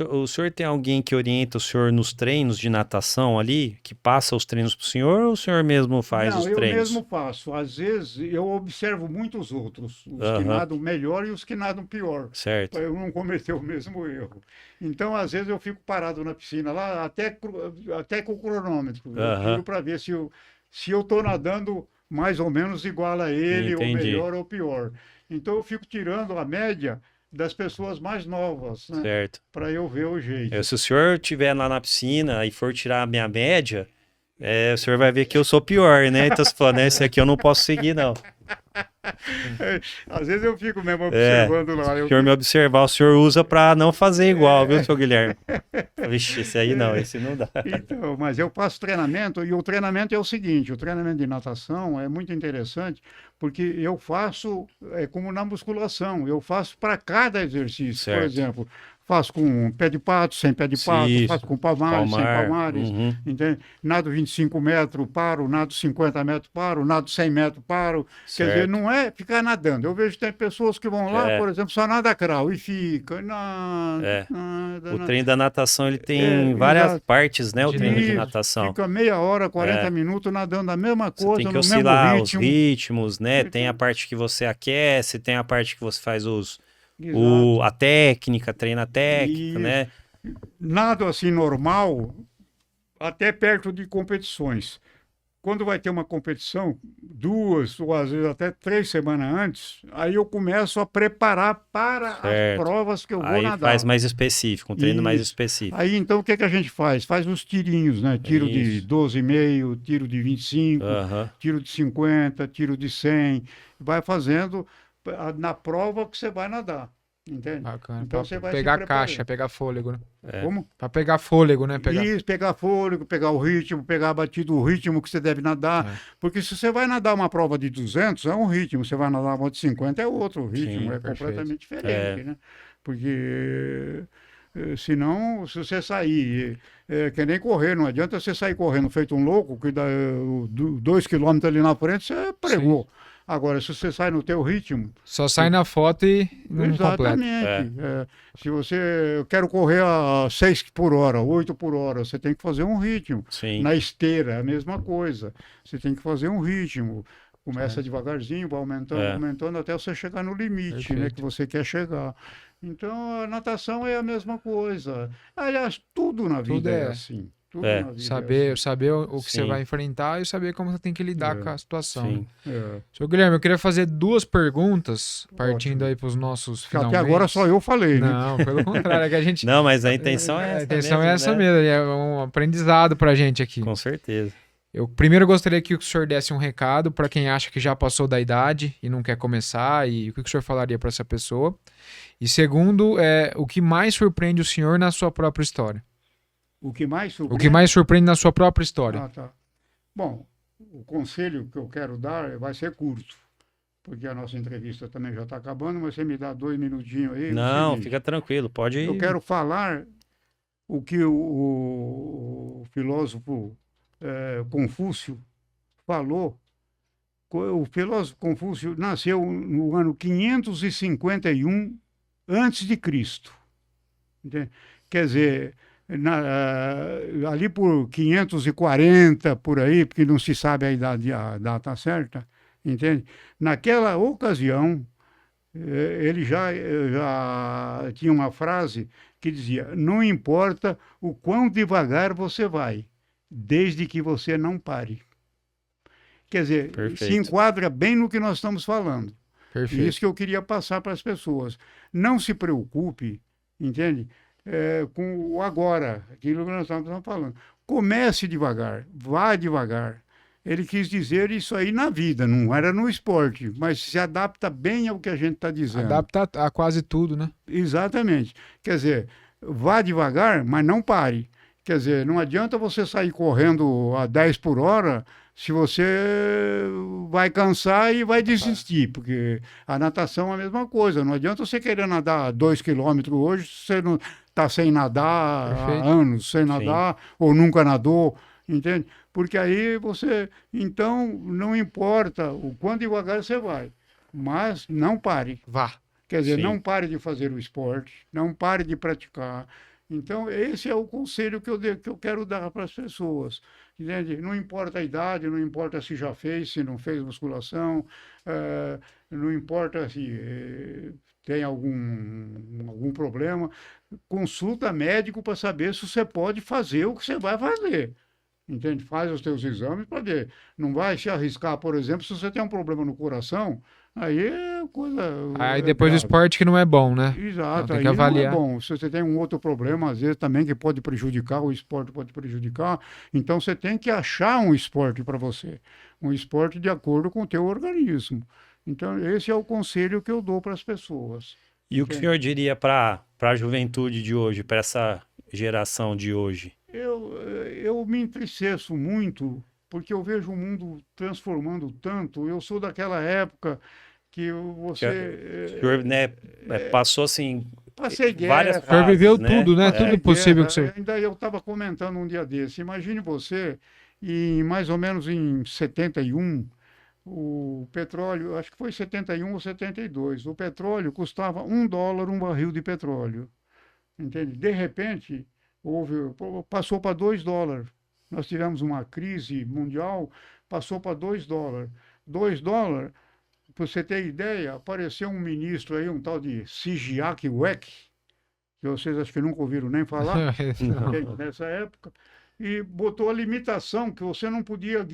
o senhor tem alguém que orienta o senhor nos treinos de natação ali, que passa os treinos para o senhor, ou o senhor mesmo faz os treinos? Eu mesmo faço. Às vezes eu observo muito os outros, os que nadam melhor e os que nadam pior. Certo. Para eu não cometer o mesmo erro. Então, às vezes eu fico parado na piscina lá, até com o cronômetro. Eu tiro para ver se eu estou nadando mais ou menos igual a ele, ou melhor ou pior. Então eu fico tirando a média das pessoas mais novas, né? Certo. Para eu ver o jeito. Se o senhor estiver lá na piscina e for tirar a minha média, o senhor vai ver que eu sou pior, né? Então você fala, né? Esse aqui eu não posso seguir, não. Às vezes eu fico mesmo observando lá. Se o senhor me observar, o senhor usa para não fazer igual, viu, seu Guilherme? Vixe, esse aí não, esse não dá. Então, mas eu faço treinamento, e o treinamento é o seguinte: o treinamento de natação é muito interessante, porque eu faço como na musculação, eu faço para cada exercício. Certo. Por exemplo, faço com pé de pato, sem pé de pato, faço com palmares, sem palmares, entende? Nado 25 metros, paro, nado 50 metros, paro, nado 100 metros, paro. Certo. Quer dizer, não é ficar nadando. Eu vejo que tem pessoas que vão lá, por exemplo, só nada crawl e fica. Nada. O treino da natação, ele tem várias partes, né? O treino de natação. Fica meia hora, 40 minutos nadando a mesma coisa, você tem que no oscilar mesmo ritmo. os ritmos, né? Tem a parte que você aquece, tem a parte que você faz a técnica, treina a técnica, né? Nado assim normal, até perto de competições. quando vai ter uma competição, 2 ou às vezes até 3 semanas antes, aí eu começo a preparar para as Certo. provas que eu vou Aí nadar. faz mais específico, um treino mais Isso. específico. Aí então o que que a gente faz? Faz os tirinhos, né? Tiro de Isso. 12,5, tiro de 25, Aham. tiro de 50, tiro de 100. Vai fazendo na prova que você vai nadar. Entende? Bacana. Então Pra você vai se pegar preparando. caixa, pegar fôlego, né? É. Como? Pra pegar fôlego, né? Pegar... Isso, pegar fôlego, pegar o ritmo, pegar a batida, o ritmo que você deve nadar. É. Porque se você vai nadar uma prova de 200, é um ritmo. Você vai nadar uma de 50, é outro ritmo. Sim, é perfeito. completamente diferente, né? Porque senão, se você sair, que nem correr, não adianta você sair correndo feito um louco, que dá 2 quilômetros ali na frente, você pregou. Agora, se você sai no teu ritmo, Só sai na foto e não completa. exatamente. Se eu quero correr a 6 por hora, 8 por hora, você tem que fazer um ritmo. Sim. Na esteira, é a mesma coisa. Você tem que fazer um ritmo. Começa devagarzinho, vai aumentando, aumentando, até você chegar no limite, né, Perfeito. que você quer chegar. Então, a natação é a mesma coisa. Aliás, tudo na vida Tudo é é. assim. Tudo É. na vida é Saber, assim. saber o que você Sim. vai enfrentar e saber como você tem que lidar É. com a situação. Né? Sim. Seu Guilherme, eu queria fazer 2 perguntas, partindo Ótimo. aí para os nossos Até finalmente. agora só eu falei, né? Não, pelo contrário, é que a gente... Não, mas a intenção é a essa intenção mesmo, é essa né? mesmo, é um aprendizado pra gente aqui. Com certeza. Eu primeiro gostaria que o senhor desse um recado para quem acha que já passou da idade e não quer começar, e o que o senhor falaria para essa pessoa. E segundo, o que mais surpreende o senhor na sua própria história? O que mais O que mais surpreende na sua própria história? Ah, tá. Bom, o conselho que eu quero dar vai ser curto, porque a nossa entrevista também já está acabando, mas você me dá 2 minutinhos aí. Não, seguinte, fica tranquilo, pode ir. eu quero falar o que o filósofo Confúcio falou. O filósofo Confúcio nasceu no ano 551 antes de Cristo. Entende? Quer dizer, ali por 540, por aí, porque não se sabe a data certa, entende? Naquela ocasião, ele já tinha uma frase que dizia: não importa o quão devagar você vai, desde que você não pare. Quer dizer, se Perfeito. enquadra bem no que nós estamos falando. Perfeito. Isso que eu queria passar para as pessoas. Não se preocupe, entende? Com o agora, aquilo que nós estamos falando. Comece devagar, vá devagar. Ele quis dizer isso aí na vida, não era no esporte, mas se adapta bem ao que a gente está dizendo. Adapta a quase tudo, né? Exatamente. Quer dizer, vá devagar, mas não pare. Quer dizer, não adianta você sair correndo a 10 por hora se você vai cansar e vai desistir, porque a natação é a mesma coisa. Não adianta você querer nadar 2 quilômetros hoje se você não está sem nadar Perfeito. há anos, sem nadar, ou nunca nadou, entende? Porque aí você... Então, não importa o quão devagar você vai, mas não pare. Vá. Quer dizer, Sim. não pare de fazer o esporte, não pare de praticar. Então, esse é o conselho que eu quero dar para as pessoas. Entende? Não importa a idade, não importa se já fez, se não fez musculação, não importa se tem algum problema. Consulta médico para saber se você pode fazer o que você vai fazer. Entende? Faz os teus exames para ver. Não vai se arriscar, por exemplo, se você tem um problema no coração, aí é coisa... Aí depois do esporte que não é bom, né? Exato, Tem aí que avaliar. não é bom. Se você tem um outro problema, às vezes também que pode prejudicar, o esporte pode prejudicar, então você tem que achar um esporte para você, um esporte de acordo com o teu organismo. Então esse é o conselho que eu dou para as pessoas. E o que o senhor diria para a juventude de hoje, para essa geração de hoje? Eu me entristeço muito porque eu vejo o mundo transformando tanto. Eu sou daquela época que você... O senhor, né, passou assim... Passei várias guerra. O senhor viveu né? tudo, né? Passei Tudo possível guerra. que você... Ainda eu estava comentando um dia desse. Imagine você, mais ou menos em 71, o petróleo, acho que foi 71 ou 72, o petróleo custava $1 um barril de petróleo. Entende? De repente, passou para $2. Nós tivemos uma crise mundial, passou para $2. $2, para você ter ideia, apareceu um ministro aí, um tal de Sijiak Wek, que vocês acho que nunca ouviram nem falar, Não. nessa época. e botou a limitação que você não podia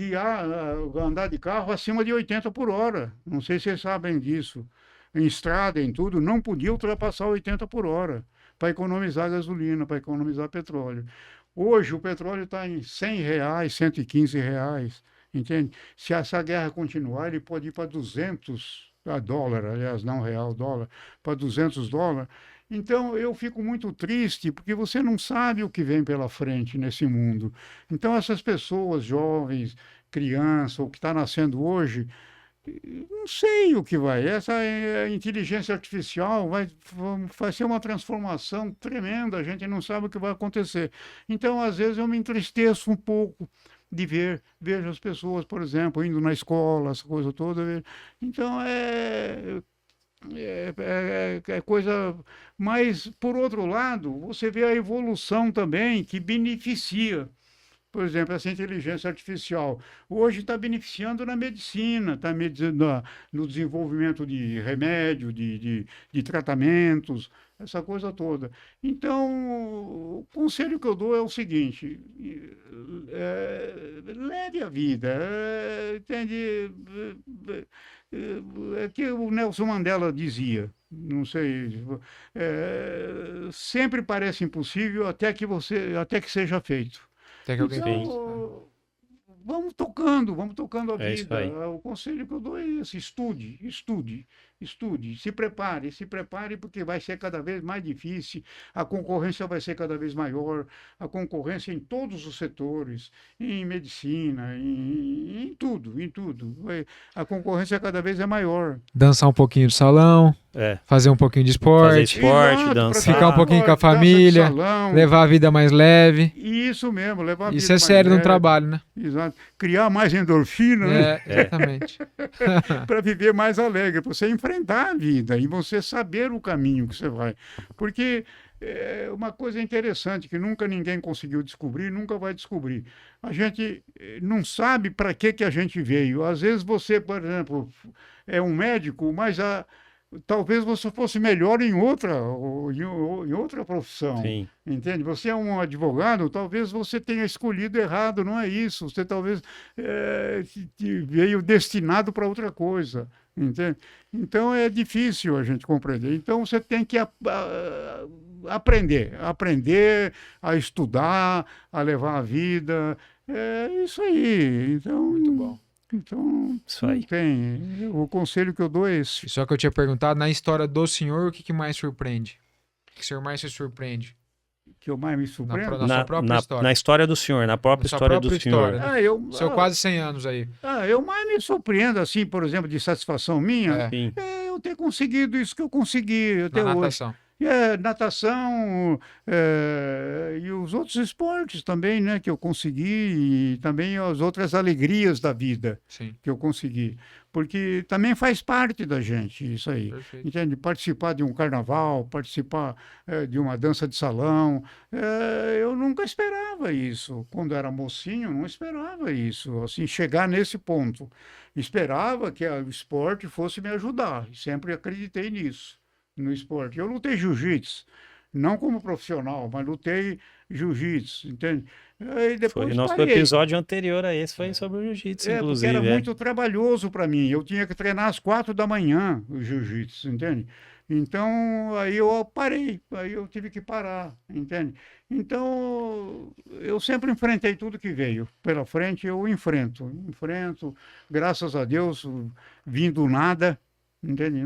andar de carro acima de 80 por hora. Não sei se vocês sabem disso. Em estrada, em tudo, não podia ultrapassar 80 por hora para economizar gasolina, para economizar petróleo. Hoje o petróleo está em R$ 100, R$ 115, entende? Se essa guerra continuar, ele pode ir para 200 dólares, aliás, não real, dólar, para 200 dólares. Então, eu fico muito triste, porque você não sabe o que vem pela frente nesse mundo. Então, essas pessoas jovens, crianças, ou que está nascendo hoje, não sei o que vai. Essa inteligência artificial vai ser uma transformação tremenda, a gente não sabe o que vai acontecer. Então, às vezes, eu me entristeço um pouco de vejo as pessoas, por exemplo, indo na escola, essa coisa toda. Então, é coisa. Mas, por outro lado, você vê a evolução também que beneficia. Por exemplo, essa inteligência artificial hoje está beneficiando na medicina, está no desenvolvimento de remédio, de tratamentos, essa coisa toda. Então, o conselho que eu dou é o seguinte: leve a vida, entende? É que o Nelson Mandela dizia, não sei, sempre parece impossível até que seja feito. Até que alguém fez. Então, vamos tocando a É isso vida. aí. O conselho que eu dou é esse: estude, se prepare, porque vai ser cada vez mais difícil, a concorrência vai ser cada vez maior, a concorrência em todos os setores, em medicina, em tudo. A concorrência cada vez é maior. Dançar um pouquinho de salão, É. fazer um pouquinho de Fazer esporte, esporte, Exato, dançar. ficar um pouquinho com a dança de família, salão. levar a vida mais leve. Isso mesmo, levar a Isso vida é mais sério no leve. trabalho, né? Exato. Criar mais endorfina, né? Exatamente. Para viver mais alegre, para você enfrentar a vida e você saber o caminho que você vai. Porque é uma coisa interessante que nunca ninguém conseguiu descobrir, nunca vai descobrir. A gente não sabe para que a gente veio. Às vezes você, por exemplo, é um médico, mas talvez você fosse melhor em outra profissão. Sim. Entende? Você é um advogado, talvez você tenha escolhido errado, não é isso. Você talvez veio destinado para outra coisa. Entende? Então é difícil a gente compreender. Então você tem que aprender a estudar, a levar a vida. É isso aí. Então, Muito bom. Então, Isso não aí. tem. O conselho que eu dou é esse. Só que eu tinha perguntado, na história do senhor, o que mais surpreende? O que o senhor mais se surpreende? Que eu mais me surpreendo. Na sua própria história. Na história do senhor, na própria Na sua história do própria senhor. história, né? Seu quase 100 anos aí. Eu mais me surpreendo, assim, por exemplo, de satisfação minha, Sim. eu ter conseguido isso que eu consegui até Na hoje. natação. Natação e os outros esportes também, né, que eu consegui, e também as outras alegrias da vida Sim, que eu consegui. Porque também faz parte da gente isso aí. perfeito. Entende? Participar de um carnaval, participar de uma dança de salão. Eu nunca esperava isso. Quando era mocinho, eu não esperava isso. Assim, chegar nesse ponto. Esperava que o esporte fosse me ajudar. Sempre acreditei nisso, no esporte. Eu lutei jiu-jitsu, não como profissional, mas lutei jiu-jitsu, entende? Aí depois Foi o nosso parei. episódio anterior a esse, foi sobre o jiu-jitsu, Porque inclusive. era muito trabalhoso para mim. Eu tinha que treinar às 4 da manhã o jiu-jitsu, entende? Então, aí eu parei, aí eu tive que parar, entende? Então, eu sempre enfrentei tudo que veio pela frente, eu enfrento, graças a Deus, vim do nada, entende?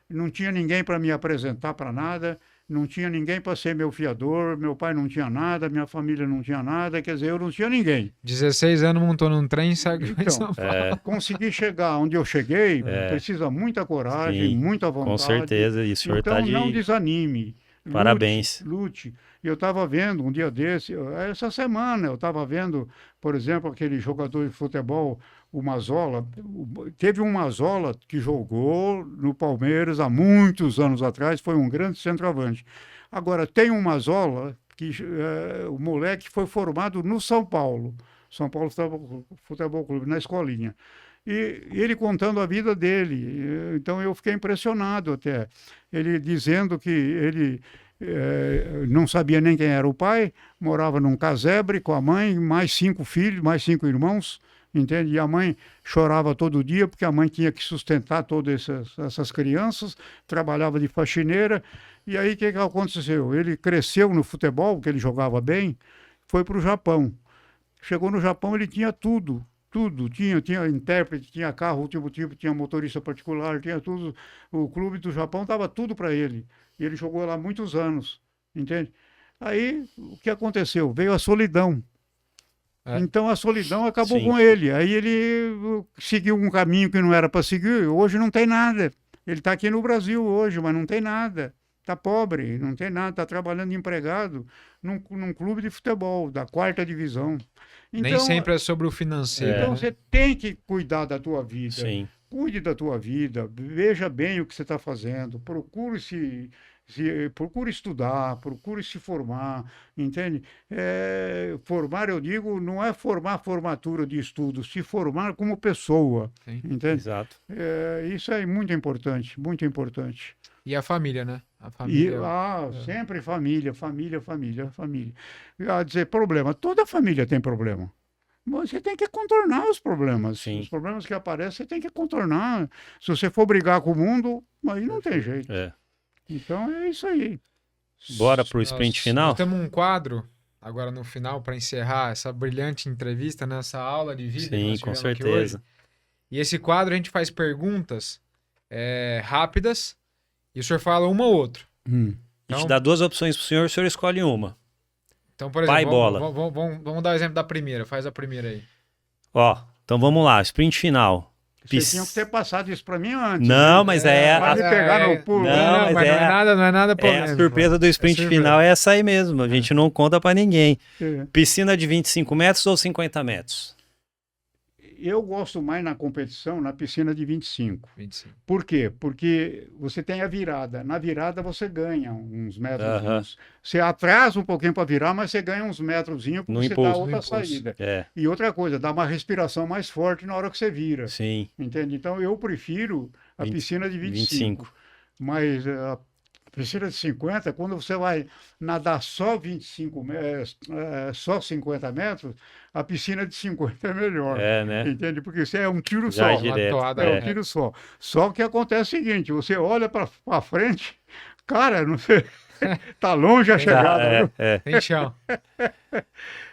Não tinha ninguém para me apresentar para nada, não tinha ninguém para ser meu fiador, meu pai não tinha nada, minha família não tinha nada, quer dizer, eu não tinha ninguém. 16 anos montou num trem, sabe? Então, conseguir chegar onde eu cheguei, precisa muita coragem, Sim, muita vontade. com certeza, e o senhor Então, tá de não desanime. parabéns. Lute. Eu estava vendo um dia desse, essa semana, eu estava vendo, por exemplo, aquele jogador de futebol, o Mazzola. Teve um Mazzola que jogou no Palmeiras há muitos anos atrás, foi um grande centroavante. Agora, tem um Mazzola, que o moleque foi formado no São Paulo. São Paulo Futebol Clube, na escolinha. E ele contando a vida dele. Então eu fiquei impressionado até. Ele dizendo que ele não sabia nem quem era o pai, morava num casebre com a mãe, mais 5 filhos, mais 5 irmãos, entende? E a mãe chorava todo dia porque a mãe tinha que sustentar todas essas crianças, trabalhava de faxineira. E aí o que aconteceu? Ele cresceu no futebol, porque ele jogava bem, foi para o Japão. Chegou no Japão, ele tinha tudo. Tudo, tinha intérprete, tinha carro, último tipo, tinha motorista particular, tinha tudo. O clube do Japão estava tudo para ele. E ele jogou lá muitos anos, entende? Aí, o que aconteceu? Veio a solidão. Então, a solidão acabou Sim. com ele. Aí ele seguiu um caminho que não era para seguir. Hoje não tem nada. Ele está aqui no Brasil hoje, mas não tem nada. Está pobre, não tem nada. Está trabalhando de empregado num clube de futebol, da 4ª divisão. Nem sempre é sobre o financeiro. Então, né? você tem que cuidar da tua vida. Sim. Cuide da tua vida, veja bem o que você está fazendo, procure estudar, procure se formar, entende? Formar, eu digo, não é formar formatura de estudo, se formar como pessoa, Sim. entende? Exato. Isso é muito importante, muito importante. E a família, né? A família. Sempre família, família, família, família. Dizer, problema, toda família tem problema. Você tem que contornar os problemas. Sim. Os problemas que aparecem, você tem que contornar. Se você for brigar com o mundo, aí não tem jeito. Então é isso aí. Bora pro sprint final? Nós temos um quadro agora no final para encerrar essa brilhante entrevista, nessa aula de vida que Sim, nós com tivemos aqui certeza. hoje. E esse quadro a gente faz perguntas rápidas e o senhor fala uma ou outra. A gente dá 2 opções pro senhor, o senhor escolhe uma. Então, por exemplo, Pai bola. Vamos dar o exemplo da primeira. Faz a primeira aí. Ó, então vamos lá, sprint final. Você tinha que ter passado isso para mim antes. Não, né? mas Vai me pegar no pulo. Não, mas não é nada É polêmico. a surpresa do sprint surpresa. final é essa aí mesmo. A gente não conta pra ninguém. É. Piscina de 25 metros ou 50 metros? Eu gosto mais na competição, na piscina de 25. 25. Por quê? Porque você tem a virada. Na virada você ganha uns metros. Aham. Você atrasa um pouquinho para virar, mas você ganha uns metrozinhos porque No você impulso, dá no outra impulso. saída. É, E outra coisa, dá uma respiração mais forte na hora que você vira. sim. Entende? Então eu prefiro a 20, piscina de 25. 25. Mas a piscina de 50, quando você vai nadar só só 50 metros, a piscina de 50 é melhor. É, né? Entende? Porque você é um tiro Já é só. direto. Uma toada, É um tiro só. Só que acontece o seguinte, você olha para frente, cara, não sei, tá longe a chegada. Viu? Tem chão.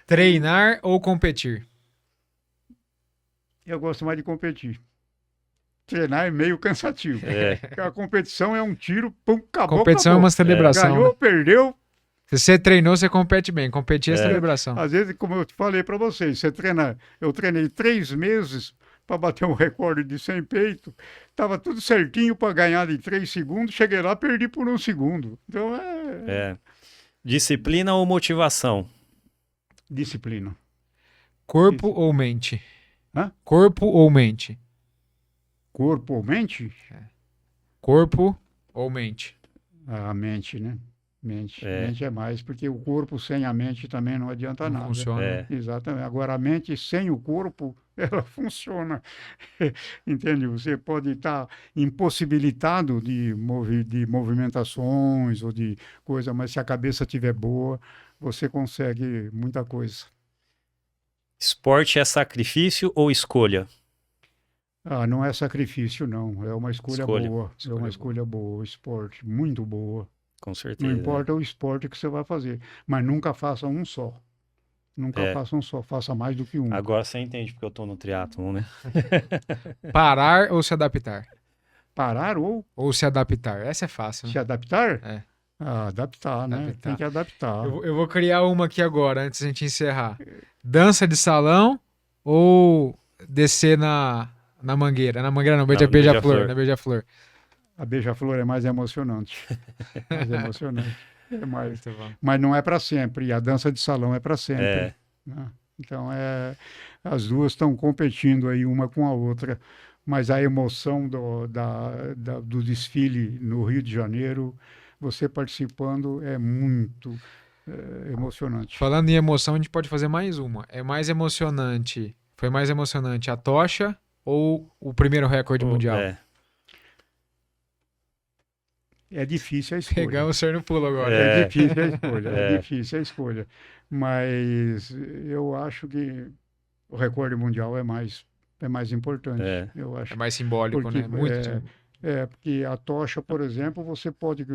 Treinar ou competir? Eu gosto mais de competir. Treinar é meio cansativo. É. Porque a competição é um tiro, pum, acabou, Competição é acabou. uma celebração. Ganhou, né? perdeu. Se você treinou, você compete bem. Competir é celebração. Às vezes, como eu te falei para vocês, eu treinei 3 meses para bater um recorde de 100 peito. Estava tudo certinho para ganhar em 3 segundos. Cheguei lá, perdi por 1 segundo. Então É. Disciplina ou motivação? disciplina. Corpo ou mente? Hã? Corpo ou mente? Corpo ou mente? Corpo ou mente? A mente, né? Mente. É. Mente é mais, porque o corpo sem a mente também não adianta Não nada. funciona. É. Exatamente. Agora, a mente sem o corpo, ela funciona. Entende? Você pode estar impossibilitado de movimentações ou de coisa, mas se a cabeça estiver boa, você consegue muita coisa. Esporte é sacrifício ou escolha? Não é sacrifício, não. É uma escolha boa. É uma escolha boa. O esporte, muito boa. Com certeza. Não importa o esporte que você vai fazer, mas nunca faça um só. Nunca faça um só, faça mais do que um. Agora você entende porque eu tô no triatlon, né? Parar ou se adaptar? Parar ou Ou se adaptar? Essa é fácil, né? se adaptar? É. Adaptar, né? Adaptar. Tem que adaptar. Eu vou criar uma aqui agora, antes da gente encerrar. Dança de salão ou descer na mangueira? Na mangueira não, beija-flor. Na beija-flor. A beija-flor é mais emocionante. Mais emocionante. É mais... Muito bom. Mas não é para sempre. E a dança de salão é para sempre. É. Né? Então, as duas estão competindo aí uma com a outra. Mas a emoção do desfile no Rio de Janeiro, você participando, é muito emocionante. Falando em emoção, a gente pode fazer mais uma. É mais emocionante. Foi mais emocionante a tocha ou o primeiro recorde mundial? É. é difícil a escolha. Pegamos o senhor no pulo agora. É difícil a escolha, É. é difícil a escolha. Mas eu acho que o recorde mundial é mais importante. Eu acho. É mais simbólico, Porque, né? Muito simbólico. Porque a tocha, por exemplo, você pode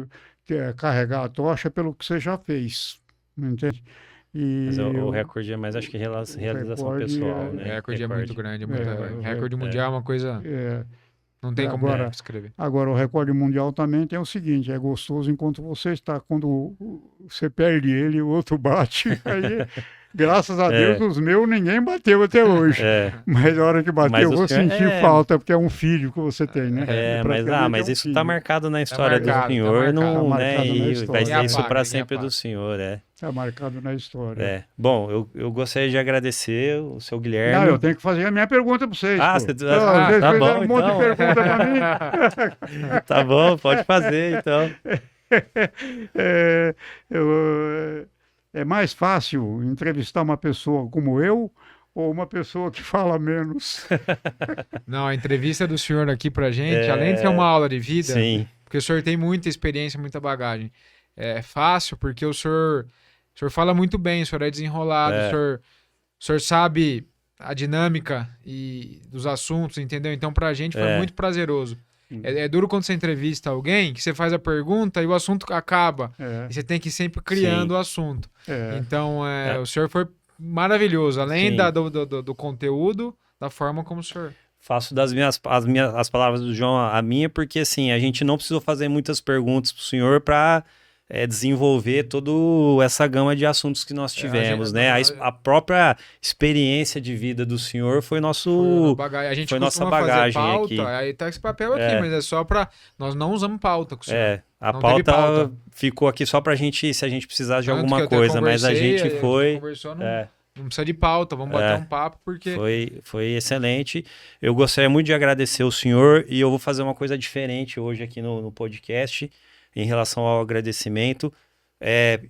carregar a tocha pelo que você já fez, entende? Mas o recorde é mais, acho que realização recorde pessoal, é- né? O recorde é muito grande. o Recorde mundial é uma coisa... Não tem como Agora- escrever. Agora, o recorde mundial também tem o seguinte, é gostoso enquanto você está, quando você perde ele, o outro bate, aí, graças a Deus, os meus ninguém bateu até hoje. Mas na hora que bater, Mas eu o vou senhor- sentir falta, porque é um filho que você tem, né? Praticamente Mas é um isso filho. tá marcado na história marcado, do senhor, tá não, marcado né? na E história. vai ser Ninguém isso apaga, para ninguém sempre apaga. do senhor, Está marcado na história. Bom, eu gostaria de agradecer o seu Guilherme. Não, eu tenho que fazer a minha pergunta para vocês. Ah, pô. você- Então, ah, vocês tá fizeram bom, um monte então. de pergunta para mim. Tá bom, pode fazer, então. É, é mais fácil entrevistar uma pessoa como eu ou uma pessoa que fala menos? Não, a entrevista do senhor aqui pra gente, além de ser uma aula de vida, Sim, porque o senhor tem muita experiência, muita bagagem. É fácil porque o senhor fala muito bem, o senhor é desenrolado, o senhor sabe a dinâmica dos assuntos, entendeu? Então pra gente foi muito prazeroso. É duro quando você entrevista alguém, que você faz a pergunta e o assunto acaba. E você tem que ir sempre criando o assunto. Então, o senhor foi maravilhoso, além Sim. do conteúdo, da forma como o senhor... faço as palavras do João a minha, porque assim, a gente não precisou fazer muitas perguntas pro senhor para desenvolver toda essa gama de assuntos que nós tivemos, né? A própria experiência de vida do senhor foi nosso... A gente foi nossa costuma bagagem fazer pauta, aqui. aí tá esse papel aqui, mas é só pra... Nós não usamos pauta com o senhor. A Não teve pauta pauta. ficou aqui só pra gente, se a gente precisasse de Tanto que alguma eu até coisa, mas a conversei, gente aí foi... conversou, não precisa de pauta, vamos bater um papo, porque... Foi excelente. Eu gostaria muito de agradecer o senhor e eu vou fazer uma coisa diferente hoje aqui no podcast em relação ao agradecimento.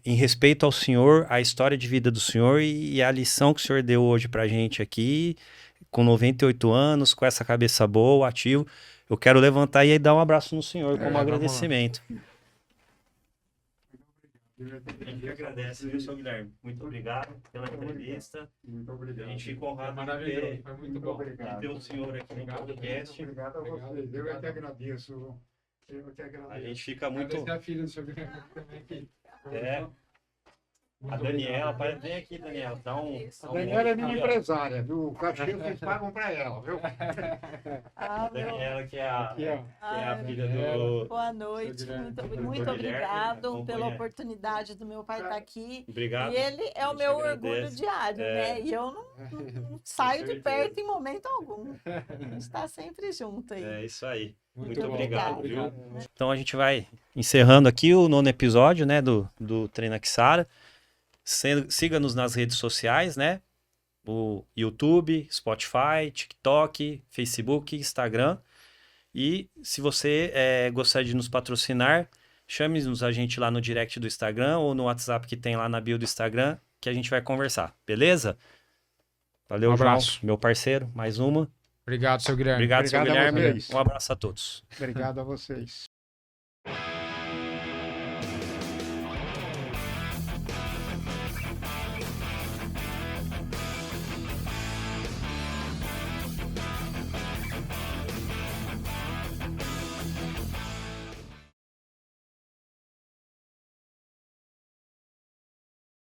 Em respeito ao senhor, a história de vida do senhor e a lição que o senhor deu hoje pra gente aqui, com 98 anos, com essa cabeça boa, ativo. Eu quero levantar e dar um abraço no senhor como vamos agradecimento. A gente agradece, viu, seu Guilherme? Muito obrigado pela entrevista. Muito obrigado. A gente fica honrado de Maravilhoso, ter, foi muito bom. de ter o senhor aqui no podcast. Obrigado a vocês. Eu é que agradeço. Eu que A agradeço. gente fica muito... Agradecer a filha do senhor Guilherme também aqui. A Daniela, vem aqui, Daniela. Dá um... A Daniela é minha empresária, viu? O cachê vocês pagam para ela, viu? A Daniela, que é a filha Daniela. do... Boa noite, muito Guilherme, obrigado pela acompanha. oportunidade do meu pai estar aqui. Obrigado. E ele é A o gente meu agradece. orgulho diário, né? E eu não saio de certeza. perto em momento algum. A gente está sempre junto aí. É isso aí. Muito bom. obrigado, Obrigado. viu? Então a gente vai encerrando aqui o 9º episódio, né, do Treina Kissara. Siga-nos nas redes sociais, né? O YouTube, Spotify, TikTok, Facebook, Instagram. E se você gostaria de nos patrocinar, chame-nos a gente lá no direct do Instagram ou no WhatsApp que tem lá na bio do Instagram, que a gente vai conversar, beleza? Valeu, Um João, abraço. meu parceiro, mais uma. Obrigado, seu Guilherme. Obrigado, seu Obrigado a Guilherme. vocês. Um abraço a todos. Obrigado a vocês.